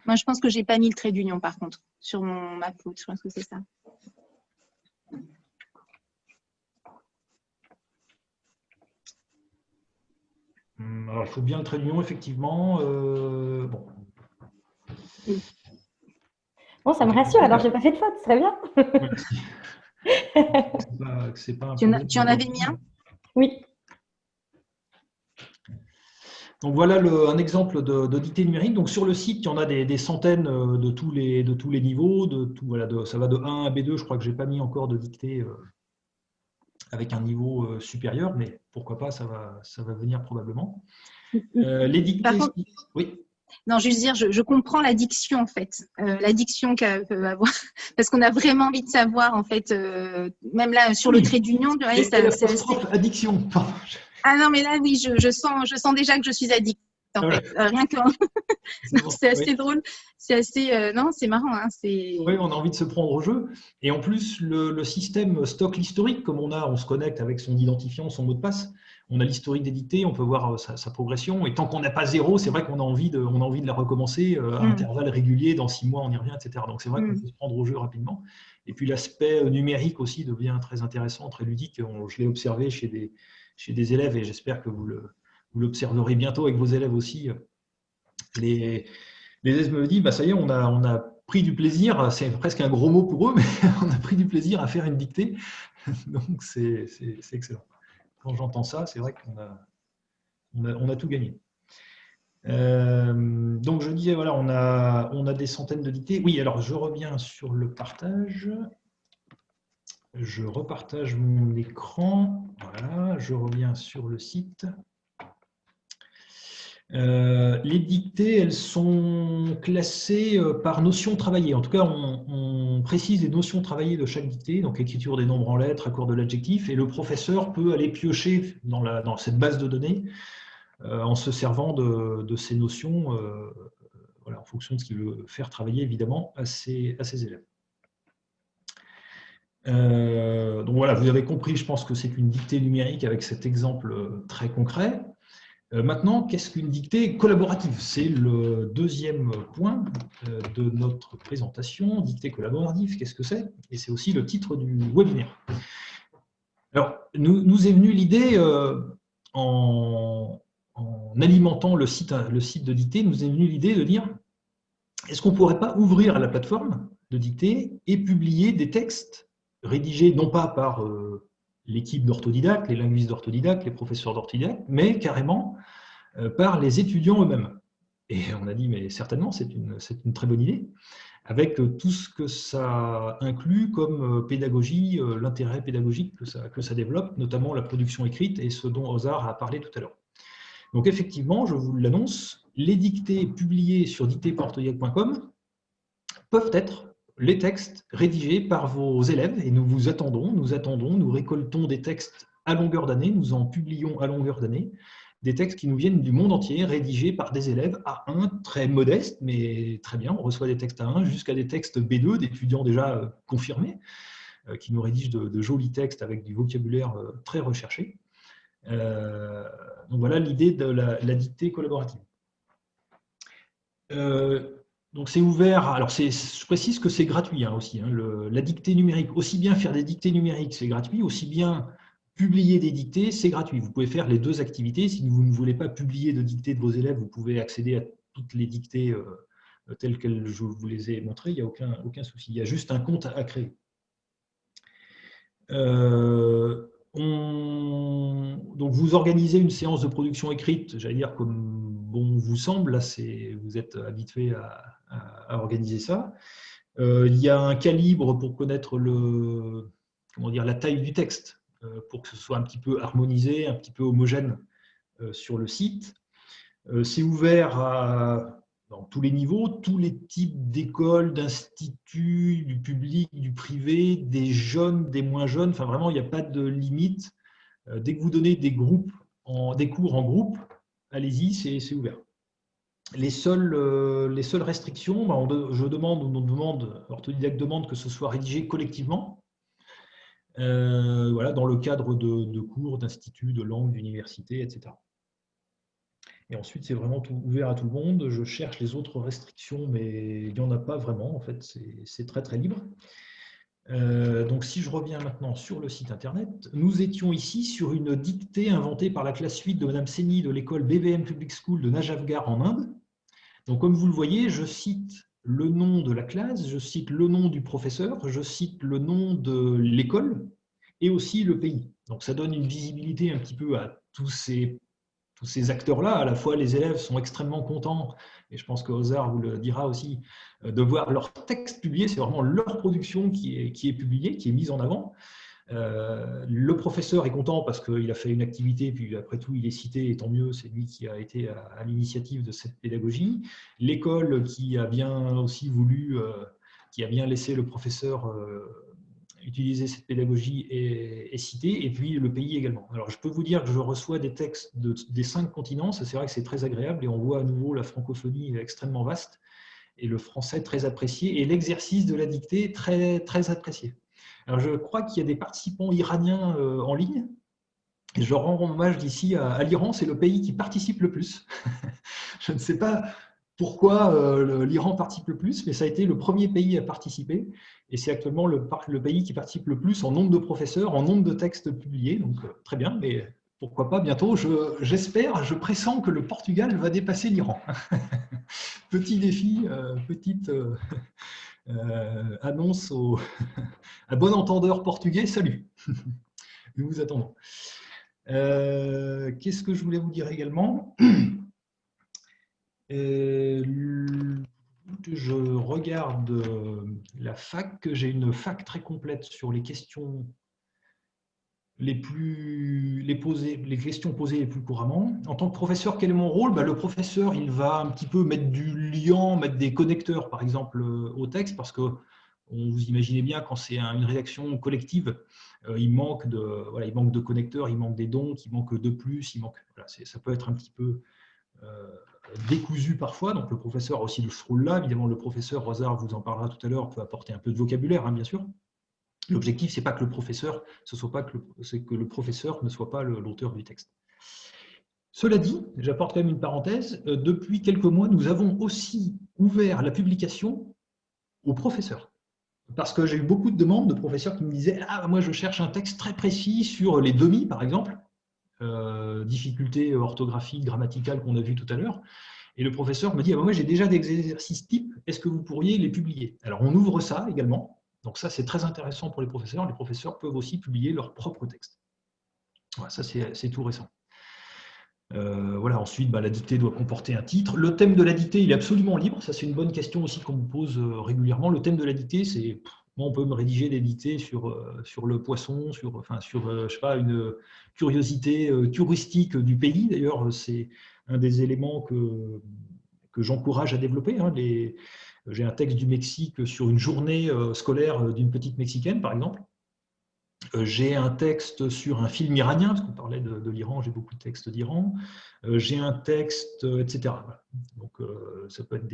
Moi, je pense que je n'ai pas mis le trait d'union, par contre, sur ma faute. Je pense que c'est ça. Alors, il faut bien le trait d'union, effectivement. Bon. Bon, ça me rassure, alors je n'ai pas fait de faute, c'est très bien. C'est pas un Tu en avais mis un? Oui. Donc voilà un exemple de dictée numérique. Donc sur le site, il y en a des centaines de tous les niveaux. Ça va de 1 à B2. Je crois que je n'ai pas mis encore de dictée avec un niveau supérieur, mais pourquoi pas, ça va venir probablement. Les dictées. Par contre, oui. Non, juste dire, je comprends l'addiction en fait, l'addiction qu'elle peut avoir, parce qu'on a vraiment envie de savoir en fait, même là sur le trait d'union, c'est addiction. Ah non, mais là oui, je sens déjà que je suis addict en fait, rien que. C'est assez drôle, c'est assez, non, c'est marrant, hein, c'est. Oui, on a envie de se prendre au jeu, et en plus le système stocke l'historique, comme on se connecte avec son identifiant, son mot de passe. On a l'historique des dictées, on peut voir sa progression. Et tant qu'on n'a pas zéro, c'est vrai qu'on a envie de la recommencer à intervalles réguliers. Dans 6 mois, on y revient, etc. Donc, c'est vrai qu'on peut se prendre au jeu rapidement. Et puis, l'aspect numérique aussi devient très intéressant, très ludique. Je l'ai observé chez des élèves et j'espère que vous l'observerez bientôt avec vos élèves aussi. Les élèves me disent, ça y est, on a pris du plaisir. C'est presque un gros mot pour eux, mais on a pris du plaisir à faire une dictée. Donc, c'est excellent. Quand j'entends ça, c'est vrai qu'on a tout gagné. Donc, je disais, voilà, on a des centaines de dictées. Oui, alors, je reviens sur le partage. Je repartage mon écran. Voilà, je reviens sur le site. Les dictées, elles sont classées par notion travaillée. En tout cas, on précise les notions travaillées de chaque dictée, donc écriture des nombres en lettres, accord de l'adjectif, et le professeur peut aller piocher dans cette base de données en se servant de ces notions voilà, en fonction de ce qu'il veut faire travailler, évidemment, à ses élèves. Donc voilà, vous avez compris, je pense que c'est une dictée numérique avec cet exemple très concret. Maintenant, qu'est-ce qu'une dictée collaborative? C'est le deuxième point de notre présentation. Dictée collaborative, qu'est-ce que c'est? Et c'est aussi le titre du webinaire. Alors, nous est venue l'idée, en alimentant le site de dictée, nous est venue l'idée de dire, est-ce qu'on ne pourrait pas ouvrir la plateforme de dictée et publier des textes rédigés non pas par l'équipe d'orthodidactes, les linguistes d'orthodidactes, les professeurs d'orthodidactes, mais carrément par les étudiants eux-mêmes. Et on a dit, mais certainement, c'est une très bonne idée, avec tout ce que ça inclut comme pédagogie, l'intérêt pédagogique que ça développe, notamment la production écrite et ce dont Ozar a parlé tout à l'heure. Donc effectivement, je vous l'annonce, les dictées publiées sur dictée.orthodidacte.com peuvent être les textes rédigés par vos élèves, et nous attendons, nous récoltons des textes à longueur d'année, nous en publions à longueur d'année, des textes qui nous viennent du monde entier, rédigés par des élèves A1 très modestes, mais très bien, on reçoit des textes A1 jusqu'à des textes B2, d'étudiants déjà confirmés, qui nous rédigent de jolis textes avec du vocabulaire très recherché. Donc voilà l'idée de la dictée collaborative. Donc c'est ouvert, alors je précise que c'est gratuit aussi, hein, la dictée numérique, aussi bien faire des dictées numériques, c'est gratuit, aussi bien publier des dictées, c'est gratuit. Vous pouvez faire les deux activités. Si vous ne voulez pas publier de dictées de vos élèves, vous pouvez accéder à toutes les dictées telles que je vous les ai montrées, il n'y a aucun souci. Il y a juste un compte à créer. Donc vous organisez une séance de production écrite, j'allais dire comme bon vous semble, là vous êtes habitué à organiser ça. Il y a un calibre pour connaître la taille du texte, pour que ce soit un petit peu harmonisé, un petit peu homogène sur le site. C'est ouvert dans tous les niveaux, tous les types d'écoles, d'instituts, du public, du privé, des jeunes, des moins jeunes. Enfin, vraiment, il n'y a pas de limite. Dès que vous donnez des cours en groupe, allez-y, c'est ouvert. Les seules restrictions, Orthodidacte demande que ce soit rédigé collectivement, dans le cadre de cours, d'instituts, de langue, d'université, etc. Et ensuite, c'est vraiment ouvert à tout le monde. Je cherche les autres restrictions, mais il n'y en a pas vraiment. En fait, c'est très, très libre. Donc, si je reviens maintenant sur le site Internet, nous étions ici sur une dictée inventée par la classe 8 de Mme Seni de l'école BVM Public School de Najafgarh en Inde. Donc, comme vous le voyez, je cite le nom de la classe, je cite le nom du professeur, je cite le nom de l'école et aussi le pays. Donc, ça donne une visibilité un petit peu à tous ces acteurs-là. À la fois, les élèves sont extrêmement contents, et je pense que Ozar vous le dira aussi, de voir leur texte publié. C'est vraiment leur production qui est publiée, qui est mise en avant. Le professeur est content parce qu'il a fait une activité, puis après tout, il est cité, et tant mieux, c'est lui qui a été à l'initiative de cette pédagogie. L'école qui a bien aussi voulu, qui a bien laissé le professeur utiliser cette pédagogie est citée, et puis le pays également. Alors, je peux vous dire que je reçois des textes des 5 continents, c'est vrai que c'est très agréable, et on voit à nouveau la francophonie extrêmement vaste, et le français très apprécié, et l'exercice de la dictée très, très apprécié. Alors, je crois qu'il y a des participants iraniens en ligne, et je rends hommage ici à l'Iran, c'est le pays qui participe le plus. Je ne sais pas pourquoi l'Iran participe le plus, mais ça a été le premier pays à participer, et c'est actuellement le pays qui participe le plus en nombre de professeurs, en nombre de textes publiés, donc très bien, mais pourquoi pas bientôt, j'espère, je pressens que le Portugal va dépasser l'Iran. Petit défi, petite annonce à bon entendeur portugais, salut, nous vous attendons. Qu'est-ce que je voulais vous dire également ? Je regarde la fac, j'ai une fac très complète sur les questions les questions posées les plus couramment. En tant que professeur, quel est mon rôle ? Le professeur, il va un petit peu mettre du liant, mettre des connecteurs, par exemple, au texte, parce que vous imaginez bien, quand c'est une rédaction collective, il manque de connecteurs, il manque des dons, il manque de plus, ça peut être un petit peu décousu parfois, donc le professeur a aussi ce rôle-là. Évidemment, le professeur, Rosard vous en parlera tout à l'heure, peut apporter un peu de vocabulaire, bien sûr. L'objectif, c'est pas que le professeur, c'est que le professeur ne soit pas l'auteur du texte. Cela dit, j'apporte quand même une parenthèse, depuis quelques mois, nous avons aussi ouvert la publication aux professeurs. Parce que j'ai eu beaucoup de demandes de professeurs qui me disaient « Ah, moi je cherche un texte très précis sur les demi, par exemple, difficultés orthographiques, grammaticales qu'on a vues tout à l'heure. » Et le professeur me dit « Ah, moi j'ai déjà des exercices types, est-ce que vous pourriez les publier ?» Alors on ouvre ça également. Donc ça, c'est très intéressant pour les professeurs. Les professeurs peuvent aussi publier leurs propres textes. Voilà, ça, c'est tout récent. Ensuite, la dictée doit comporter un titre. Le thème de la dictée, il est absolument libre. Ça, c'est une bonne question aussi qu'on me pose régulièrement. Le thème de la dictée, c'est... on peut me rédiger des dictées sur le poisson, sur je sais pas, une curiosité touristique du pays. D'ailleurs, c'est un des éléments que j'encourage à développer. J'ai un texte du Mexique sur une journée scolaire d'une petite Mexicaine, par exemple. J'ai un texte sur un film iranien, parce qu'on parlait de l'Iran, j'ai beaucoup de textes d'Iran. J'ai un texte, etc. Donc, ça peut être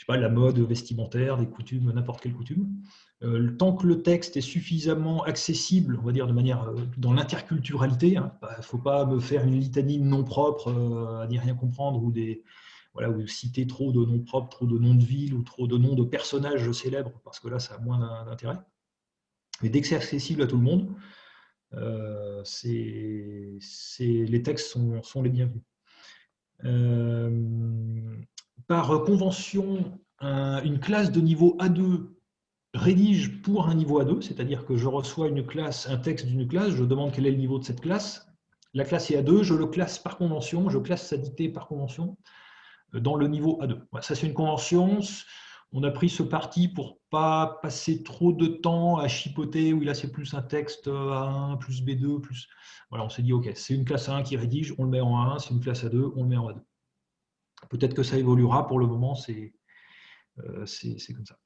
la mode vestimentaire, des coutumes, n'importe quelle coutume. Tant que le texte est suffisamment accessible, on va dire de manière dans l'interculturalité, il ne faut pas me faire une litanie de noms propres à n'y rien comprendre, ou citer trop de noms propres, trop de noms de villes ou trop de noms de personnages célèbres, parce que là, ça a moins d'intérêt. Mais dès que c'est accessible à tout le monde, les textes sont les bienvenus. par convention, une classe de niveau A2 rédige pour un niveau A2, c'est-à-dire que je reçois un texte d'une classe, je demande quel est le niveau de cette classe. La classe est A2, je le classe par convention, je classe sa dictée par convention dans le niveau A2. Voilà, ça, c'est une convention. On a pris ce parti pour ne pas passer trop de temps à chipoter, où là, c'est plus un texte A1, plus B2, plus... Voilà, on s'est dit, OK, c'est une classe A1 qui rédige, on le met en A1, c'est une classe A2, on le met en A2. Peut-être que ça évoluera, pour le moment, c'est comme ça.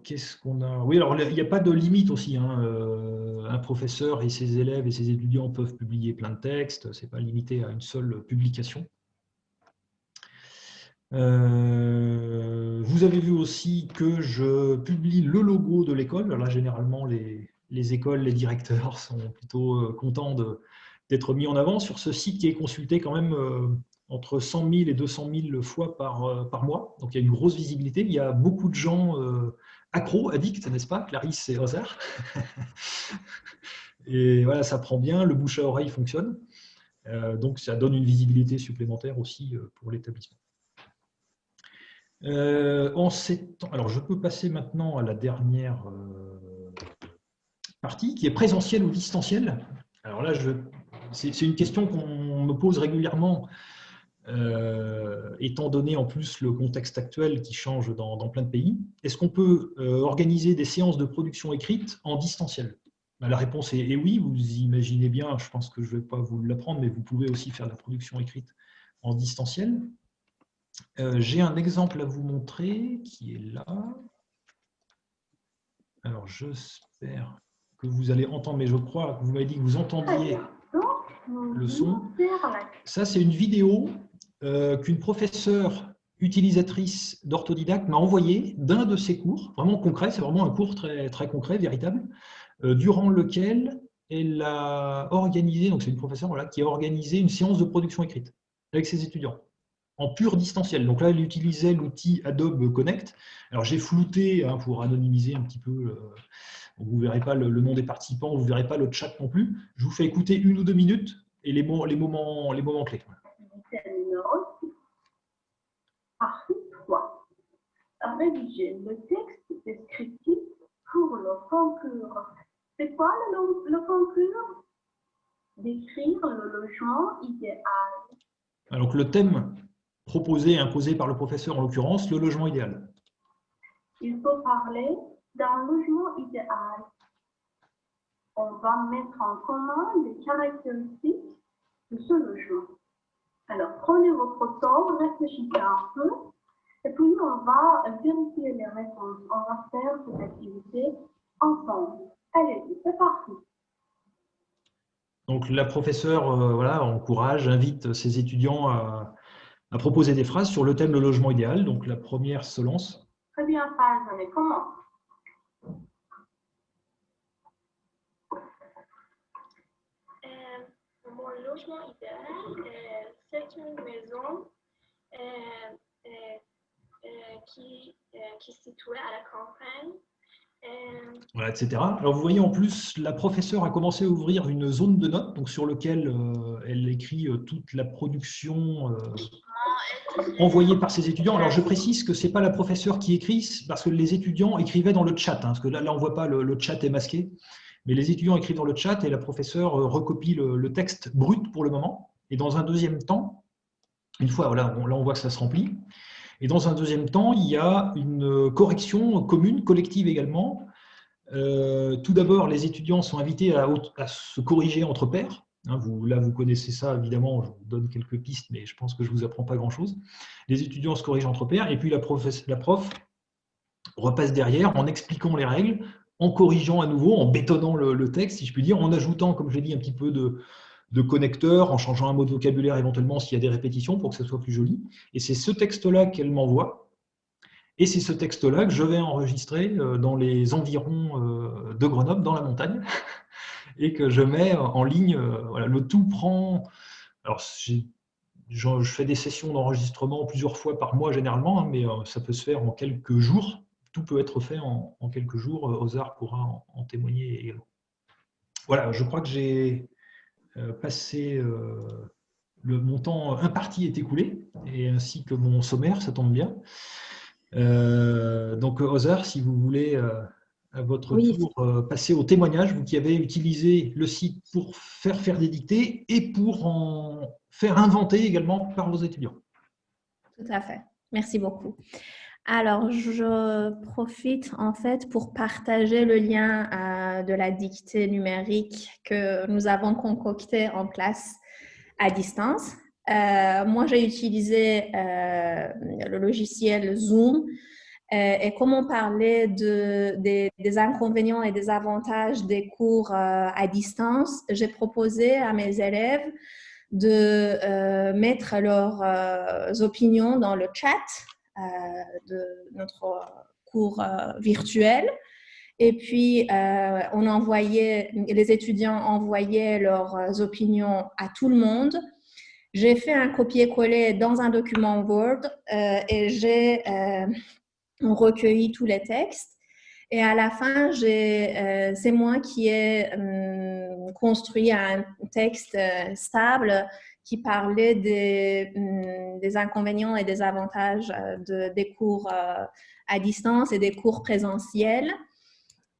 Qu'est-ce qu'on a? Oui, alors il n'y a pas de limite aussi. Hein. Un professeur et ses élèves et ses étudiants peuvent publier plein de textes, ce n'est pas limité à une seule publication. Vous avez vu aussi que je publie le logo de l'école. Là, généralement, les écoles, les directeurs sont plutôt contents d'être mis en avant sur ce site qui est consulté quand même entre 100 000 et 200 000 fois par mois. Donc, il y a une grosse visibilité. Il y a beaucoup de gens accros, addicts, n'est-ce pas, Clarisse et Ozar? Et voilà, ça prend bien, le bouche à oreille fonctionne. Donc, ça donne une visibilité supplémentaire aussi pour l'établissement. Alors, je peux passer maintenant à la dernière partie, qui est présentielle ou distancielle. Alors là, c'est une question qu'on me pose régulièrement, étant donné en plus le contexte actuel qui change dans plein de pays. Est-ce qu'on peut organiser des séances de production écrite en distanciel? La réponse est oui, vous imaginez bien, je pense que je ne vais pas vous l'apprendre, mais vous pouvez aussi faire de la production écrite en distanciel. J'ai un exemple à vous montrer qui est là. Alors, j'espère que vous allez entendre, mais je crois que vous m'avez dit que vous entendiez le son. Ça, c'est une vidéo qu'une professeure utilisatrice d'Orthodidact m'a envoyée d'un de ses cours, vraiment concret, c'est vraiment un cours très, très concret, véritable, durant lequel elle a organisé, donc c'est une professeure voilà, qui a organisé une séance de production écrite avec ses étudiants, en pur distanciel. Donc là, elle utilisait l'outil Adobe Connect. Alors j'ai flouté hein, pour anonymiser un petit peu, vous ne verrez pas le nom des participants, vous ne verrez pas le chat non plus. Je vous fais écouter 1 ou 2 minutes et les moments clés. Partie 3. Rédiger le texte descriptif pour le concours. C'est quoi le concours? Décrire le logement idéal. Alors le thème proposé et imposé par le professeur, en l'occurrence, le logement idéal. Il faut parler d'un logement idéal. On va mettre en commun les caractéristiques de ce logement. Alors, prenez votre temps, réfléchissez un peu, et puis on va vérifier les réponses. On va faire cette activité ensemble. Allez, c'est parti. Donc la professeure voilà, encourage, invite ses étudiants à proposer des phrases sur le thème le logement idéal. Donc la première se lance. Très bien, phrase, mais comment? Mon logement idéal, c'est une maison qui est située à la campagne. Voilà, etc. Alors vous voyez en plus, la professeure a commencé à ouvrir une zone de notes donc sur laquelle elle écrit toute la production envoyée par ses étudiants. Alors je précise que ce n'est pas la professeure qui écrit, parce que les étudiants écrivaient dans le chat, hein, parce que là on ne voit pas, le chat est masqué, mais les étudiants écrivent dans le chat et la professeure recopie le texte brut pour le moment. Et dans un deuxième temps, une fois, voilà, là on voit que ça se remplit. Et dans un deuxième temps, il y a une correction commune, collective également. Tout d'abord, les étudiants sont invités à se corriger entre pairs. Hein, là, vous connaissez ça, évidemment, je vous donne quelques pistes, mais je pense que je ne vous apprends pas grand-chose. Les étudiants se corrigent entre pairs, et puis la prof repasse derrière en expliquant les règles, en corrigeant à nouveau, en bétonnant le texte, si je puis dire, en ajoutant, comme je l'ai dit, un petit peu de connecteurs, en changeant un mot de vocabulaire éventuellement s'il y a des répétitions pour que ce soit plus joli. Et c'est ce texte-là qu'elle m'envoie. Et c'est ce texte-là que je vais enregistrer dans les environs de Grenoble, dans la montagne, et que je mets en ligne. Voilà, le tout prend... Alors, je fais des sessions d'enregistrement plusieurs fois par mois généralement, hein, mais ça peut se faire en quelques jours. Tout peut être fait en quelques jours. Ozar pourra en témoigner également. Voilà, je crois que j'ai... passer mon temps imparti est écoulé, et ainsi que mon sommaire, ça tombe bien. Donc, Other, si vous voulez à votre tour passer au témoignage, vous qui avez utilisé le site pour faire des dictées et pour en faire inventer également par vos étudiants. Tout à fait. Merci beaucoup. Alors, je profite en fait pour partager le lien de la dictée numérique que nous avons concoctée en classe à distance. Moi, j'ai utilisé le logiciel Zoom et comme on parlait des inconvénients et des avantages des cours à distance, j'ai proposé à mes élèves de mettre leurs opinions dans le chat de notre cours virtuel. Et puis, les étudiants envoyaient leurs opinions à tout le monde. J'ai fait un copier-coller dans un document Word et j'ai recueilli tous les textes. Et à la fin, c'est moi qui ai construit un texte stable qui parlait des inconvénients et des avantages des cours à distance et des cours présentiels.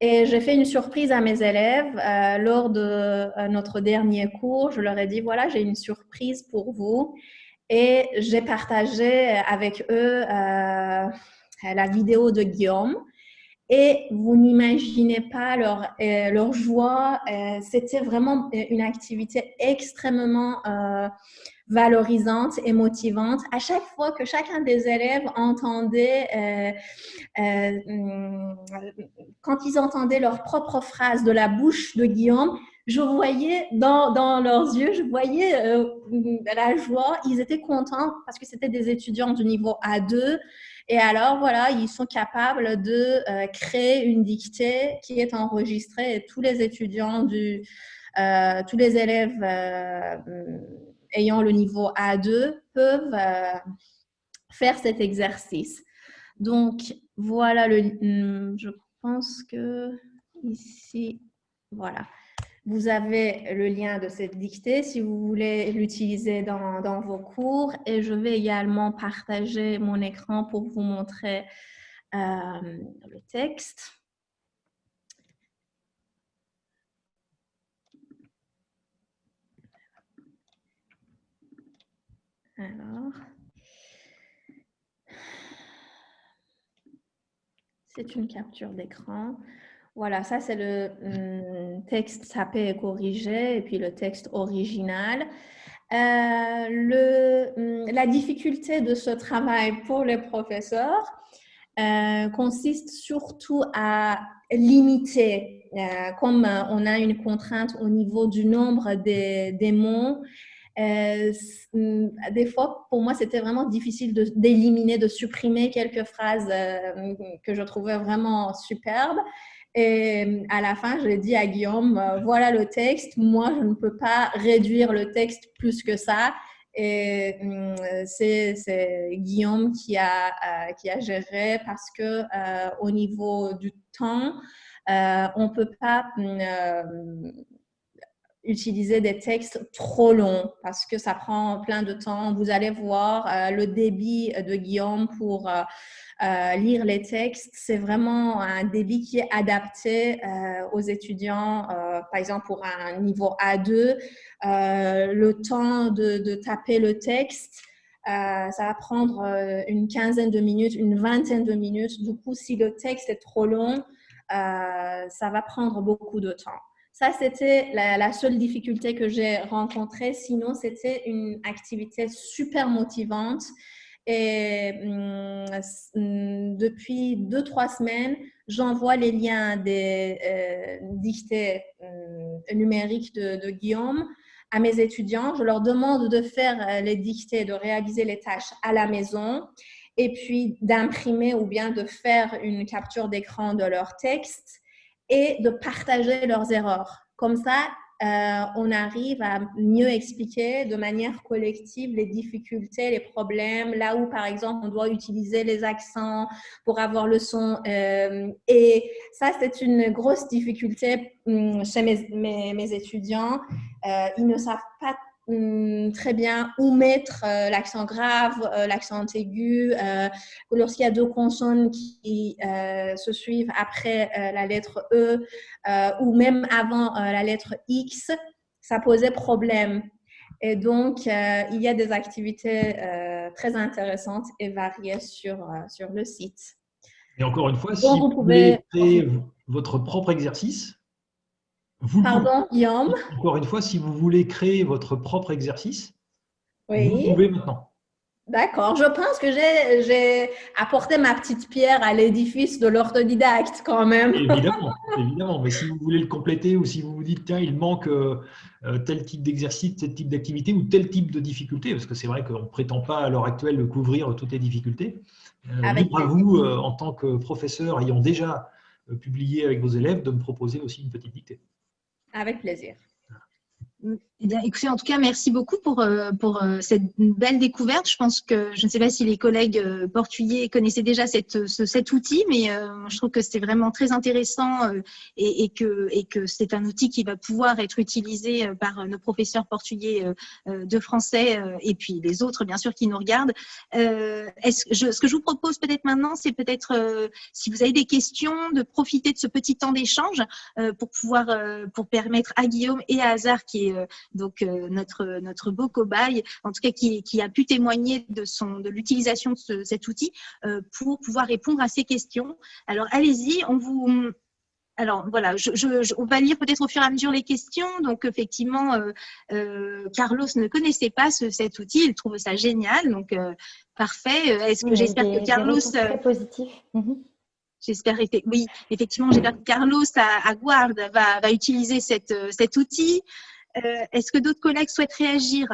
Et j'ai fait une surprise à mes élèves lors de notre dernier cours. Je leur ai dit, voilà, j'ai une surprise pour vous. Et j'ai partagé avec eux la vidéo de Guillaume. Et vous n'imaginez pas leur joie. C'était vraiment une activité extrêmement valorisante et motivante. À chaque fois que chacun des élèves entendait, quand ils entendaient leurs propres phrases de la bouche de Guillaume, je voyais dans leurs yeux, je voyais la joie. Ils étaient contents parce que c'était des étudiants du niveau A2. Et alors, voilà, ils sont capables de créer une dictée qui est enregistrée et tous les étudiants, tous les élèves ayant le niveau A2 peuvent faire cet exercice. Donc, voilà, je pense que ici, voilà. Vous avez le lien de cette dictée si vous voulez l'utiliser dans vos cours. Et je vais également partager mon écran pour vous montrer le texte. Alors, c'est une capture d'écran. Voilà, ça c'est le texte sapé et corrigé et puis le texte original. La difficulté de ce travail pour les professeurs consiste surtout à limiter, comme on a une contrainte au niveau du nombre des mots. Des fois, pour moi, c'était vraiment difficile d'éliminer, de supprimer quelques phrases que je trouvais vraiment superbes. Et à la fin, j'ai dit à Guillaume, voilà le texte, moi, je ne peux pas réduire le texte plus que ça. Et c'est Guillaume qui a géré parce que au niveau du temps, on ne peut pas utiliser des textes trop longs parce que ça prend plein de temps. Vous allez voir le débit de Guillaume pour lire les textes. C'est vraiment un débit qui est adapté aux étudiants, par exemple pour un niveau A2. Le temps de taper le texte, ça va prendre une quinzaine de minutes, une vingtaine de minutes. Du coup, si le texte est trop long, ça va prendre beaucoup de temps. Ça, c'était la seule difficulté que j'ai rencontrée. Sinon, c'était une activité super motivante. Et depuis 2-3 semaines, j'envoie les liens des dictées numériques de Guillaume à mes étudiants. Je leur demande de faire les dictées, de réaliser les tâches à la maison et puis d'imprimer ou bien de faire une capture d'écran de leur texte et de partager leurs erreurs. Comme ça, on arrive à mieux expliquer de manière collective les difficultés, les problèmes, là où, par exemple, on doit utiliser les accents pour avoir le son. Et ça, c'est une grosse difficulté chez mes étudiants. Ils ne savent pas très bien où mettre l'accent grave, l'accent aigu, lorsqu'il y a deux consonnes qui se suivent après la lettre E ou même avant la lettre X, ça posait problème. Et donc, il y a des activités très intéressantes et variées sur le site. Et encore une fois, Donc, si vous vous voulez pouvez… créer votre propre exercice, vous le pouvez. Pardon, Guillaume? Encore une fois, si vous voulez créer votre propre exercice, vous le Oui. pouvez maintenant. D'accord. Je pense que j'ai apporté ma petite pierre à l'édifice de l'orthodidacte quand même. Évidemment, évidemment. Mais si vous voulez le compléter ou si vous vous dites, tiens, il manque tel type d'exercice, tel type d'activité ou tel type de difficulté, parce que c'est vrai qu'on ne prétend pas à l'heure actuelle de couvrir toutes les difficultés, Avec libre à vous, en tant que professeur ayant déjà publié avec vos élèves, de me proposer aussi une petite dictée. Avec plaisir. Eh bien, écoutez, en tout cas, merci beaucoup pour cette belle découverte. Je pense que, je ne sais pas si les collègues portugais connaissaient déjà cet outil, mais je trouve que c'est vraiment très intéressant et que c'est un outil qui va pouvoir être utilisé par nos professeurs portugais de français et puis les autres, bien sûr, qui nous regardent. Ce que je vous propose peut-être maintenant, c'est peut-être, si vous avez des questions, de profiter de ce petit temps d'échange pour permettre à Guillaume et à Hazard, qui est donc notre beau cobaye, en tout cas qui a pu témoigner de l'utilisation de cet outil pour pouvoir répondre à ces questions. Alors allez-y, alors voilà, on va lire peut-être au fur et à mesure les questions. Donc effectivement, Carlos ne connaissait pas cet outil, il trouve ça génial, donc parfait. J'espère que Carlos… Très positif. J'espère, oui, effectivement, j'espère que Carlos à Guard va utiliser cet outil. Est-ce que d'autres collègues souhaitent réagir?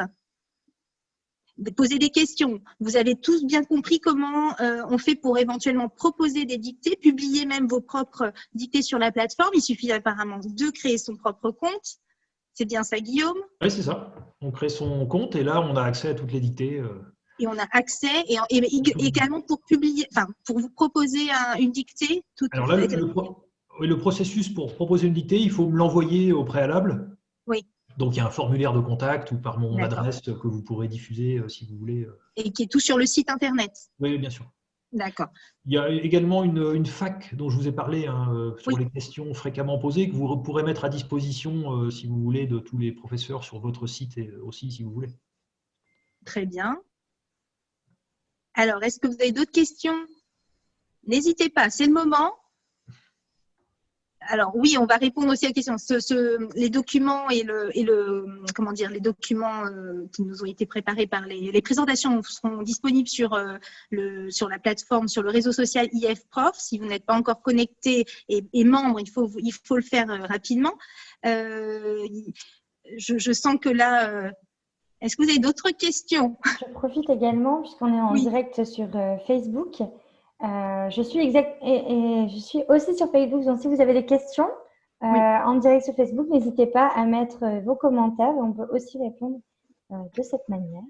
Poser des questions. Vous avez tous bien compris comment on fait pour éventuellement proposer des dictées, publier même vos propres dictées sur la plateforme. Il suffit apparemment de créer son propre compte. C'est bien ça, Guillaume? Oui, c'est ça. On crée son compte et là, on a accès à toutes les dictées. Et on a accès, et également pour publier, enfin, pour vous proposer une dictée. Alors là, le processus pour proposer une dictée, il faut me l'envoyer au préalable. Oui. Donc, il y a un formulaire de contact ou par mon adresse que vous pourrez diffuser si vous voulez. Et qui est tout sur le site internet. Oui, bien sûr. D'accord. Il y a également une FAQ dont je vous ai parlé sur les questions fréquemment posées que vous pourrez mettre à disposition, si vous voulez, de tous les professeurs sur votre site et aussi, si vous voulez. Très bien. Alors, est-ce que vous avez d'autres questions? N'hésitez pas, c'est le moment. Alors oui, on va répondre aussi à la question. Les documents comment dire, les documents qui nous ont été préparés par les présentations seront disponibles sur la plateforme, sur le réseau social IF Prof. Si vous n'êtes pas encore connecté et membre, il faut le faire rapidement. Je sens que là, est-ce que vous avez d'autres questions? Je profite également, puisqu'on est en direct sur Facebook. Je suis aussi sur Facebook, donc si vous avez des questions en direct sur Facebook, n'hésitez pas à mettre vos commentaires. On peut aussi répondre de cette manière.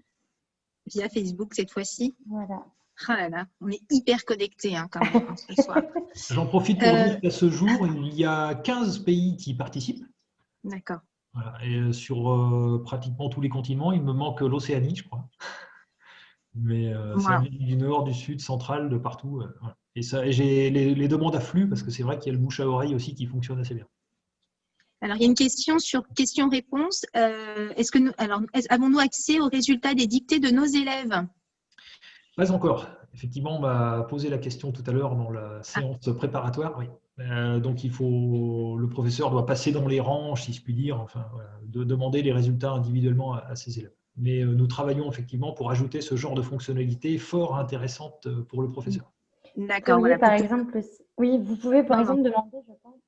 Via Facebook cette fois-ci. Voilà. Ah là là, on est hyper connectés quand même ce soir. J'en profite pour dire qu'à ce jour, il y a 15 pays qui participent. D'accord. Voilà. Et sur pratiquement tous les continents, il me manque l'Océanie, je crois. Mais c'est l'Amérique du Nord, du Sud, centrale, de partout. Voilà. Et j'ai les demandes affluent parce que c'est vrai qu'il y a le bouche à oreille aussi qui fonctionne assez bien. Alors, il y a une question sur question-réponse. Avons-nous accès aux résultats des dictées de nos élèves? Pas encore. Effectivement, on m'a posé la question tout à l'heure dans la séance préparatoire. Oui. Donc, le professeur doit passer dans les rangs, si je puis dire, enfin, de demander les résultats individuellement à ses élèves. Mais nous travaillons effectivement pour ajouter ce genre de fonctionnalité fort intéressante pour le professeur. D'accord. Vous pouvez par exemple demander, je pense,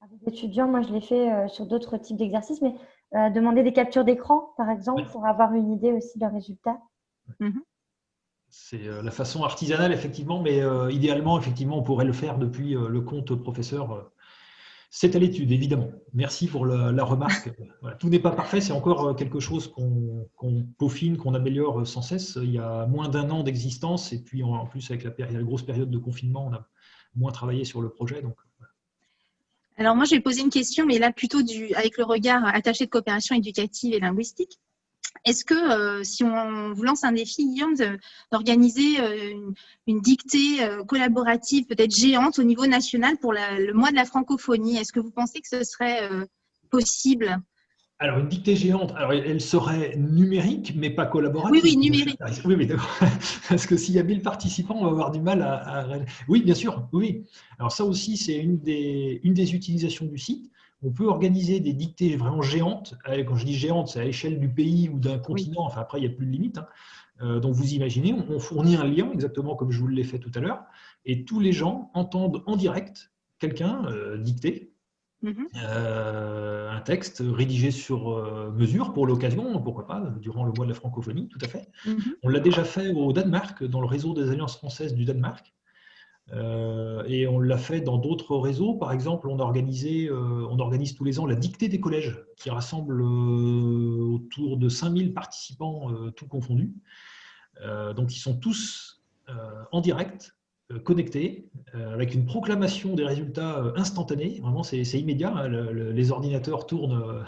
à vos étudiants, moi je l'ai fait sur d'autres types d'exercices, mais demander des captures d'écran, par exemple, pour avoir une idée aussi de leurs résultats. C'est la façon artisanale, effectivement, mais idéalement, effectivement, on pourrait le faire depuis le compte professeur. C'est à l'étude, évidemment. Merci pour la remarque. Voilà. Tout n'est pas parfait, c'est encore quelque chose qu'on peaufine, qu'on améliore sans cesse. Il y a moins d'1 an d'existence, et puis en plus, avec la grosse période de confinement, on a moins travaillé sur le projet. Donc, voilà. Alors moi, je vais poser une question, mais là, plutôt avec le regard attaché de coopération éducative et linguistique. Est-ce que si on vous lance un défi, Guillaume, d'organiser une dictée collaborative peut-être géante au niveau national pour le mois de la francophonie, est-ce que vous pensez que ce serait possible? Alors, une dictée géante, alors elle serait numérique, mais pas collaborative. Oui, numérique. Oui, mais d'accord. Parce que s'il y a 1000 participants, on va avoir du mal à... Oui, bien sûr, oui. Alors ça aussi, c'est une des utilisations du site. On peut organiser des dictées vraiment géantes. Quand je dis géantes, c'est à l'échelle du pays ou d'un continent. Enfin, après, il n'y a plus de limite. Donc, vous imaginez, on fournit un lien, exactement comme je vous l'ai fait tout à l'heure, et tous les gens entendent en direct quelqu'un dicter. Un texte rédigé sur mesure pour l'occasion, pourquoi pas, durant le mois de la francophonie, tout à fait. On l'a déjà fait au Danemark, dans le réseau des Alliances françaises du Danemark, et on l'a fait dans d'autres réseaux. Par exemple, on organise tous les ans la dictée des collèges, qui rassemble autour de 5000 participants, tout confondus. Donc, ils sont tous en direct, connectés, avec une proclamation des résultats instantanés. Vraiment, c'est immédiat. Hein. Les ordinateurs tournent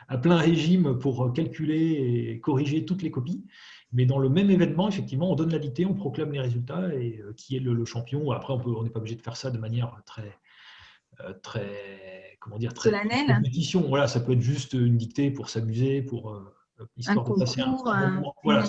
à plein régime pour calculer et corriger toutes les copies. Mais dans le même événement, effectivement, on donne la dictée, on proclame les résultats et qui est le champion. Après, on n'est pas obligé de faire ça de manière très compétition. Voilà, ça peut être juste une dictée pour s'amuser, pour histoire de passer un moment. Voilà,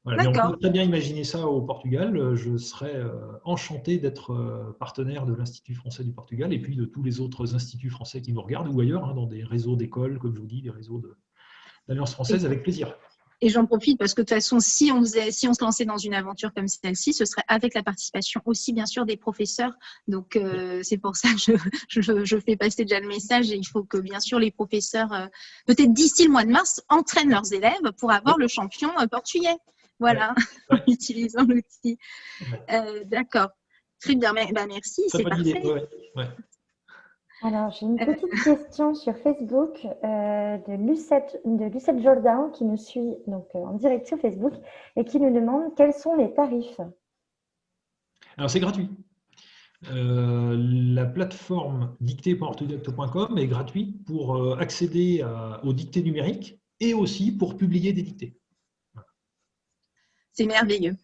voilà, mais on peut très bien imaginer ça au Portugal. Je serais enchanté d'être partenaire de l'Institut français du Portugal et puis de tous les autres instituts français qui nous regardent ou ailleurs, hein, dans des réseaux d'écoles, comme je vous dis, des réseaux d'Alliance française, avec plaisir. Et j'en profite parce que de toute façon, si on se lançait dans une aventure comme celle-ci, ce serait avec la participation aussi, bien sûr, des professeurs. Donc, c'est pour ça que je fais passer déjà le message. Et il faut que, bien sûr, les professeurs, peut-être d'ici le mois de mars, entraînent leurs élèves pour avoir le champion portugais. Voilà, en utilisant l'outil. D'accord. Très bien. Merci, c'est parfait. Alors, j'ai une petite question sur Facebook de Lucette Jordan qui nous suit donc, en direct sur Facebook et qui nous demande quels sont les tarifs. Alors, c'est gratuit. La plateforme dictée.orthodoxe.com est gratuite pour accéder aux dictées numériques et aussi pour publier des dictées. C'est merveilleux.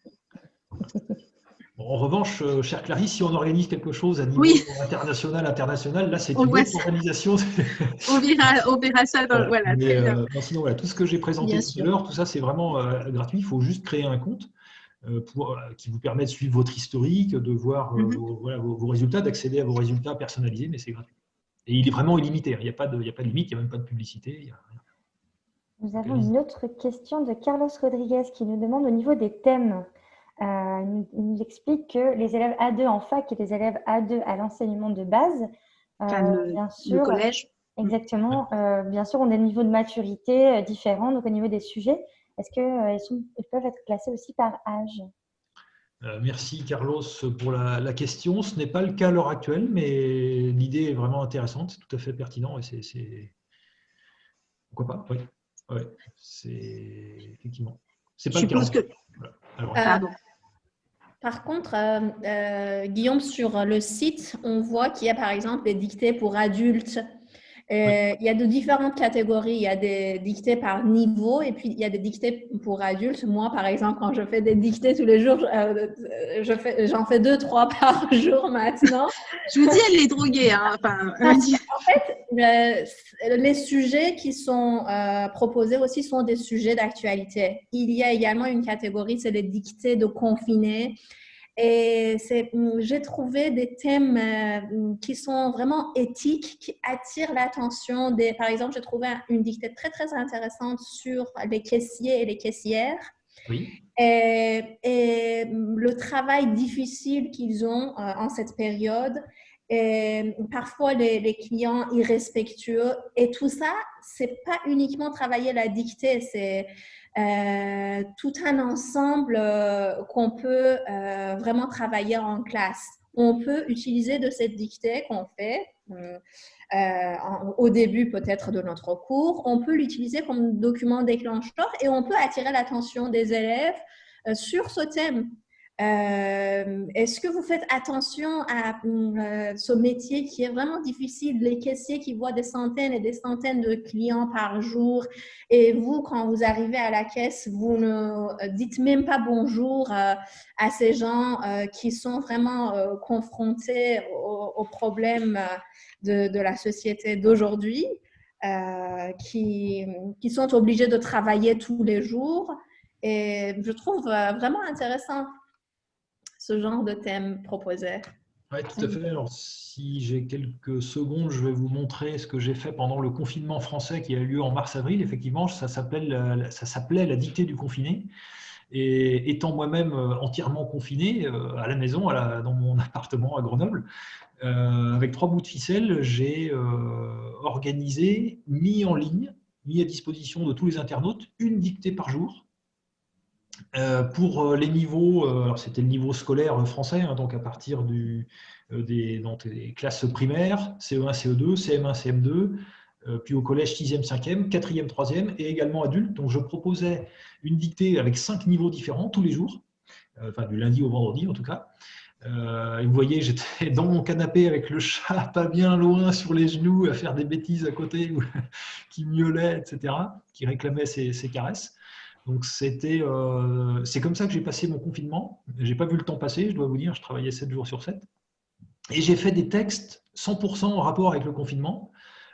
Bon, en revanche, chère Clarisse, si on organise quelque chose à niveau international, là, c'est une autre organisation. On verra ça dans voilà. Sinon, voilà, tout ce que j'ai présenté tout à l'heure, tout ça, c'est vraiment gratuit. Il faut juste créer un compte qui vous permet de suivre votre historique, de voir vos résultats, d'accéder à vos résultats personnalisés, mais c'est gratuit. Et il est vraiment illimité. Il n'y a pas de limite, il n'y a même pas de publicité. Nous avons une autre question de Carlos Rodriguez qui nous demande au niveau des thèmes. Il nous explique que les élèves A2 en fac et les élèves A2 à l'enseignement de base, bien sûr, le collège. Exactement. Bien sûr, on a des niveaux de maturité différents. Donc, au niveau des sujets, est-ce qu'ils peuvent être classés aussi par âge? Merci Carlos pour la question. Ce n'est pas le cas à l'heure actuelle, mais l'idée est vraiment intéressante, c'est tout à fait pertinent et c'est... Pourquoi pas? Oui. Ouais, c'est effectivement. C'est pas le cas. Alors, par contre, Guillaume, sur le site, on voit qu'il y a par exemple des dictées pour adultes. Il y a de différentes catégories. Il y a des dictées par niveau et puis il y a des dictées pour adultes. Moi, par exemple, quand je fais des dictées tous les jours, j'en fais 2-3 par jour maintenant. Je vous dis, elle est droguée. Hein. Enfin, en fait, les sujets qui sont proposés aussi sont des sujets d'actualité. Il y a également une catégorie, c'est les dictées de confinés. Et j'ai trouvé des thèmes qui sont vraiment éthiques, qui attirent l'attention. Par exemple, j'ai trouvé une dictée très, très intéressante sur les caissiers et les caissières. Oui. Et le travail difficile qu'ils ont en cette période. Et parfois, les clients irrespectueux. Et tout ça, ce n'est pas uniquement travailler la dictée, c'est tout un ensemble qu'on peut vraiment travailler en classe. On peut utiliser de cette dictée qu'on fait au début peut-être de notre cours. On peut l'utiliser comme document déclencheur et on peut attirer l'attention des élèves sur ce thème. Est-ce que vous faites attention à ce métier qui est vraiment difficile, les caissiers qui voient des centaines et des centaines de clients par jour et vous, quand vous arrivez à la caisse, vous ne dites même pas bonjour à ces gens qui sont vraiment confrontés aux problèmes de la société d'aujourd'hui, qui sont obligés de travailler tous les jours. Et je trouve vraiment intéressant ce genre de thème proposé. Oui, tout à fait. Alors, si j'ai quelques secondes, je vais vous montrer ce que j'ai fait pendant le confinement français qui a eu lieu en mars-avril. Effectivement, ça s'appelait la dictée du confiné. Et étant moi-même entièrement confiné à la maison, dans mon appartement à Grenoble, avec 3 bouts de ficelle, j'ai organisé, mis en ligne, mis à disposition de tous les internautes, une dictée par jour. Pour les niveaux, alors c'était le niveau scolaire français, hein, donc à partir des classes primaires, CE1, CE2, CM1, CM2, puis au collège 6e, 5e, 4e, 3e et également adultes. Donc je proposais une dictée avec 5 niveaux différents tous les jours, enfin du lundi au vendredi en tout cas. Et vous voyez, j'étais dans mon canapé avec le chat pas bien loin sur les genoux à faire des bêtises à côté, qui miaulait, etc., qui réclamait ses caresses. Donc c'est comme ça que j'ai passé mon confinement. J'ai pas vu le temps passer, je dois vous dire, je travaillais 7 jours sur 7. Et j'ai fait des textes 100% en rapport avec le confinement.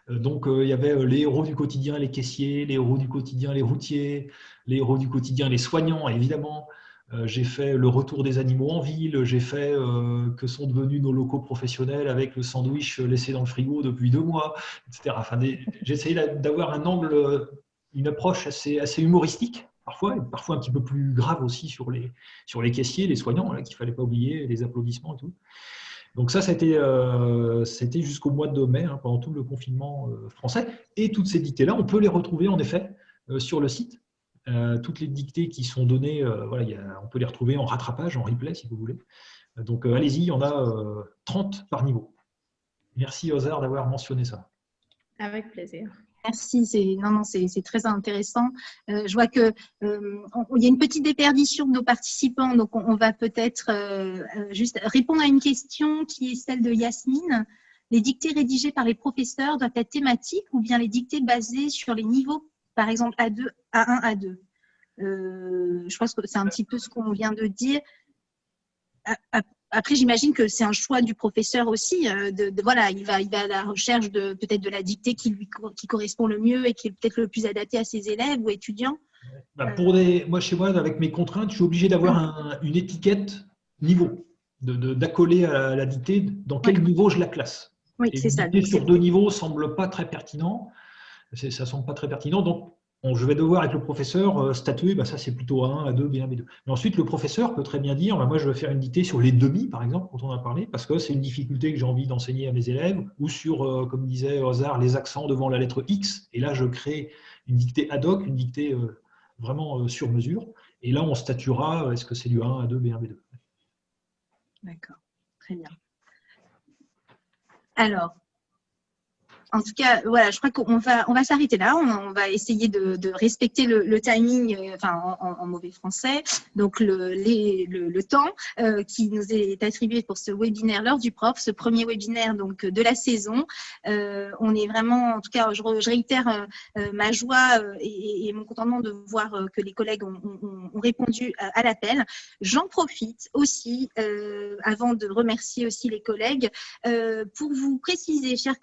Donc il y avait les héros du quotidien, les caissiers, les héros du quotidien, les routiers, les héros du quotidien, les soignants, évidemment. J'ai fait le retour des animaux en ville, j'ai fait que sont devenus nos locaux professionnels avec le sandwich laissé dans le frigo depuis 2 mois, etc. Enfin, j'ai essayé d'avoir un angle, une approche assez humoristique, parfois un petit peu plus grave aussi sur les caissiers, les soignants, qu'il ne fallait pas oublier, les applaudissements et tout. Donc ça, c'était jusqu'au mois de mai, hein, pendant tout le confinement français. Et toutes ces dictées-là, on peut les retrouver en effet sur le site. Toutes les dictées qui sont données, voilà, on peut les retrouver en rattrapage, en replay si vous voulez. Donc allez-y, il y en a 30 par niveau. Merci Ozar d'avoir mentionné ça. Avec plaisir. Merci, c'est très intéressant. Je vois que il y a une petite déperdition de nos participants, donc on va peut-être juste répondre à une question qui est celle de Yasmine. Les dictées rédigées par les professeurs doivent être thématiques ou bien les dictées basées sur les niveaux, par exemple A2, A1, A2. Je pense que c'est un petit peu ce qu'on vient de dire. Après, j'imagine que c'est un choix du professeur aussi. Voilà, il va à la recherche peut-être de la dictée qui correspond le mieux et qui est peut-être le plus adaptée à ses élèves ou étudiants. Moi, chez moi, avec mes contraintes, je suis obligé d'avoir une étiquette niveau, d'accoler à la dictée dans quel niveau je la classe. Oui, c'est ça. Donc, sur 2 niveaux semble pas très pertinent. Ça semble pas très pertinent. Donc, je vais devoir, avec le professeur, statuer, ça c'est plutôt A1, A2, B1, B2. Mais ensuite, le professeur peut très bien dire, moi je vais faire une dictée sur les demi, par exemple, dont on a parlé, parce que c'est une difficulté que j'ai envie d'enseigner à mes élèves, ou sur, comme disait Ozar, les accents devant la lettre X. Et là, je crée une dictée ad hoc, une dictée vraiment sur mesure. Et là, on statuera, est-ce que c'est du A1, A2, B1, B2. D'accord, très bien. Alors, en tout cas, voilà, je crois qu'on va s'arrêter là. On va essayer de respecter le timing, en mauvais français. Donc, le temps qui nous est attribué pour ce webinaire L'heure du prof, ce premier webinaire donc de la saison. On est vraiment, en tout cas, je réitère ma joie et mon contentement de voir que les collègues ont répondu à l'appel. J'en profite aussi, avant de remercier aussi les collègues, pour vous préciser, chers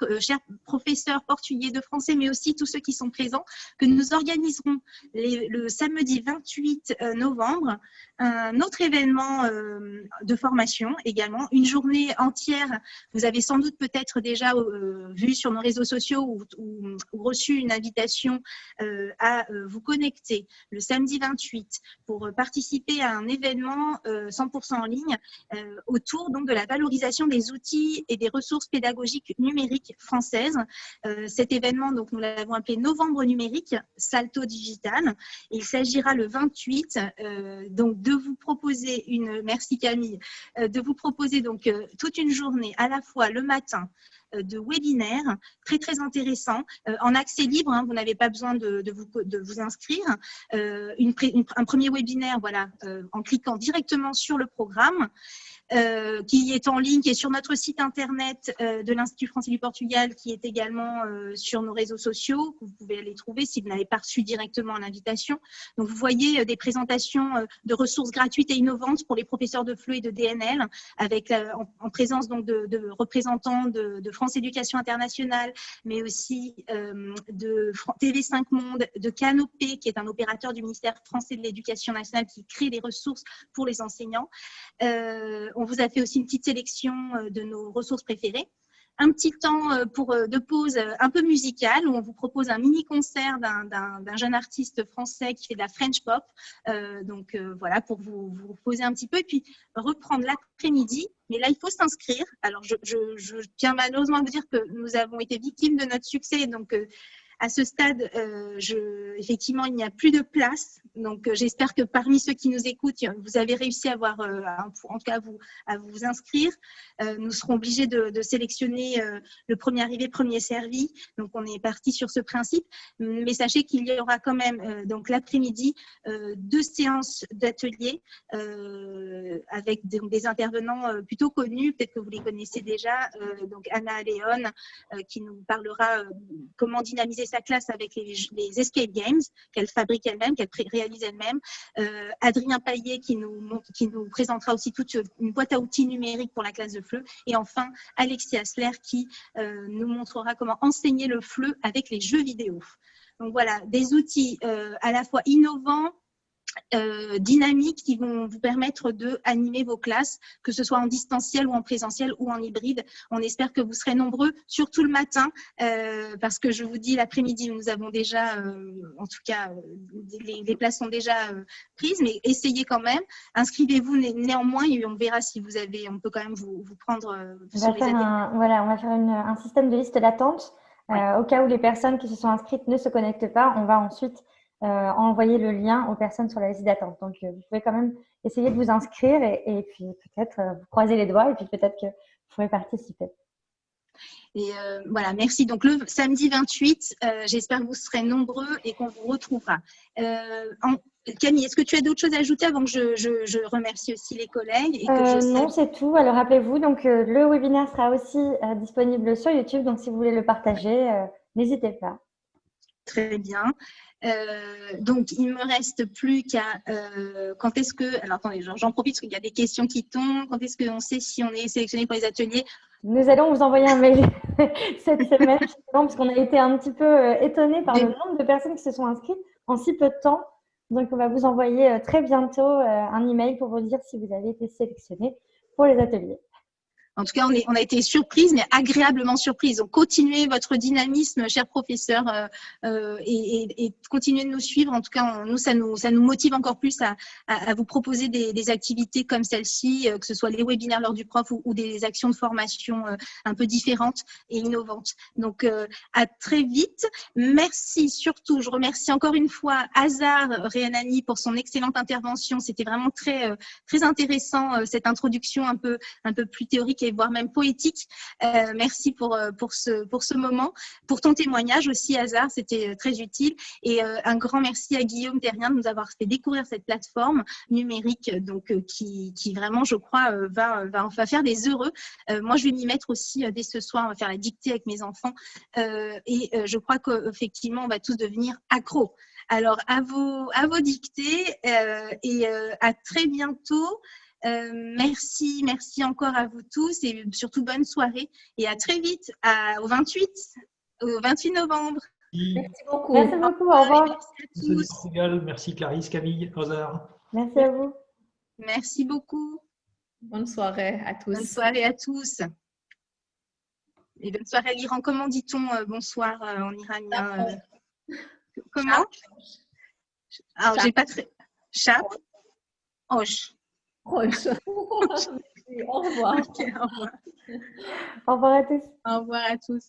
professeurs portugais de français, mais aussi tous ceux qui sont présents, que nous organiserons le samedi 28 novembre un autre événement de formation également, une journée entière. Vous avez sans doute peut-être déjà vu sur nos réseaux sociaux ou reçu une invitation à vous connecter le samedi 28 pour participer à un événement 100% en ligne autour donc de la valorisation des outils et des ressources pédagogiques numériques françaises. Cet événement, donc, nous l'avons appelé Novembre numérique, Salto Digital. Il s'agira le 28 donc de vous proposer merci Camille, de vous proposer donc toute une journée à la fois le matin de webinaires très, très intéressants, en accès libre, hein, vous n'avez pas besoin de vous inscrire. Un premier webinaire, voilà, en cliquant directement sur le programme, qui est en ligne, qui est sur notre site internet de l'Institut français du Portugal, qui est également sur nos réseaux sociaux, que vous pouvez aller trouver si vous n'avez pas reçu directement l'invitation. Donc, vous voyez des présentations de ressources gratuites et innovantes pour les professeurs de FLE et de DNL, avec en présence donc de représentants de France Éducation Internationale, mais aussi de TV5 Monde, de Canopé, qui est un opérateur du ministère français de l'Éducation nationale qui crée des ressources pour les enseignants. On vous a fait aussi une petite sélection de nos ressources préférées. Un petit temps de pause un peu musicale où on vous propose un mini-concert d'un jeune artiste français qui fait de la French pop. Voilà, pour vous reposer un petit peu et puis reprendre l'après-midi. Mais là, il faut s'inscrire. Alors, je tiens malheureusement à vous dire que nous avons été victimes de notre succès. Donc, à ce stade, effectivement, il n'y a plus de place. Donc, j'espère que parmi ceux qui nous écoutent, vous avez réussi à avoir, en tout cas, à vous inscrire. Nous serons obligés de sélectionner le premier arrivé, premier servi. Donc, on est parti sur ce principe. Mais sachez qu'il y aura quand même, donc l'après-midi, 2 séances d'ateliers avec des intervenants plutôt connus. Peut-être que vous les connaissez déjà. Donc, Anna Léon, qui nous parlera comment dynamiser sa classe avec les escape games qu'elle fabrique elle-même, qu'elle réalise elle-même. Adrien Paillet qui nous présentera aussi toute une boîte à outils numérique pour la classe de FLE. Et enfin, Alexis Asler qui nous montrera comment enseigner le FLE avec les jeux vidéo. Donc voilà, des outils à la fois innovants, dynamiques qui vont vous permettre d'animer vos classes, que ce soit en distanciel ou en présentiel ou en hybride. On espère que vous serez nombreux, surtout le matin, parce que je vous dis, l'après-midi, nous avons déjà, en tout cas, les places sont déjà prises, mais essayez quand même. Inscrivez-vous néanmoins et on verra si vous avez, on peut quand même vous prendre sur les ateliers. Voilà, on va faire un système de liste d'attente. Au cas où les personnes qui se sont inscrites ne se connectent pas, on va ensuite envoyer le lien aux personnes sur la liste d'attente. Donc, vous pouvez quand même essayer de vous inscrire et puis peut-être vous croiser les doigts et puis peut-être que vous pourrez participer. Et voilà, merci. Donc, le samedi 28, j'espère que vous serez nombreux et qu'on vous retrouvera. Camille, est-ce que tu as d'autres choses à ajouter avant que je remercie aussi les collègues et que Non, c'est tout. Alors, rappelez-vous, donc, le webinaire sera aussi disponible sur YouTube. Donc, si vous voulez le partager, n'hésitez pas. Très bien. Donc, il ne me reste plus qu'à… quand est-ce que… Alors, attendez, j'en profite parce qu'il y a des questions qui tombent. Quand est-ce qu'on sait si on est sélectionné pour les ateliers? Nous allons vous envoyer un mail cette semaine, parce qu'on a été un petit peu étonnés par le nombre de personnes qui se sont inscrites en si peu de temps. Donc, on va vous envoyer très bientôt un email pour vous dire si vous avez été sélectionné pour les ateliers. En tout cas, on a été surprise, mais agréablement surprise. Donc, continuez votre dynamisme, chers professeurs, et continuez de nous suivre. En tout cas, nous, ça nous motive encore plus à vous proposer des activités comme celle-ci, que ce soit les webinaires lors du prof ou des actions de formation un peu différentes et innovantes. Donc, à très vite. Merci surtout. Je remercie encore une fois Hazar Rehanani pour son excellente intervention. C'était vraiment très, très intéressant, cette introduction un peu plus théorique et voire même poétique. Merci pour ce moment, pour ton témoignage aussi, Hazar, c'était très utile. Et un grand merci à Guillaume Terrien de nous avoir fait découvrir cette plateforme numérique, donc qui vraiment, je crois, va faire des heureux. Moi, je vais m'y mettre aussi dès ce soir. On va faire la dictée avec mes enfants, et je crois qu'effectivement, on va tous devenir accros. Alors, à vos dictées, et à très bientôt. Merci encore à vous tous et surtout bonne soirée et à très vite au 28 novembre. Merci beaucoup. Merci beaucoup. Au revoir. Merci à tous. Merci Clarisse, Camille, Hazar. Merci à vous. Merci beaucoup. Bonne soirée à tous. Bonne soirée à tous. Et bonne soirée à l'Iran. Comment dit-on bonsoir en iranien? Comment? Alors, j'ai pas très… Chap. Hoche. Proche. Au revoir. Okay, au revoir. Au revoir à tous. Au revoir à tous.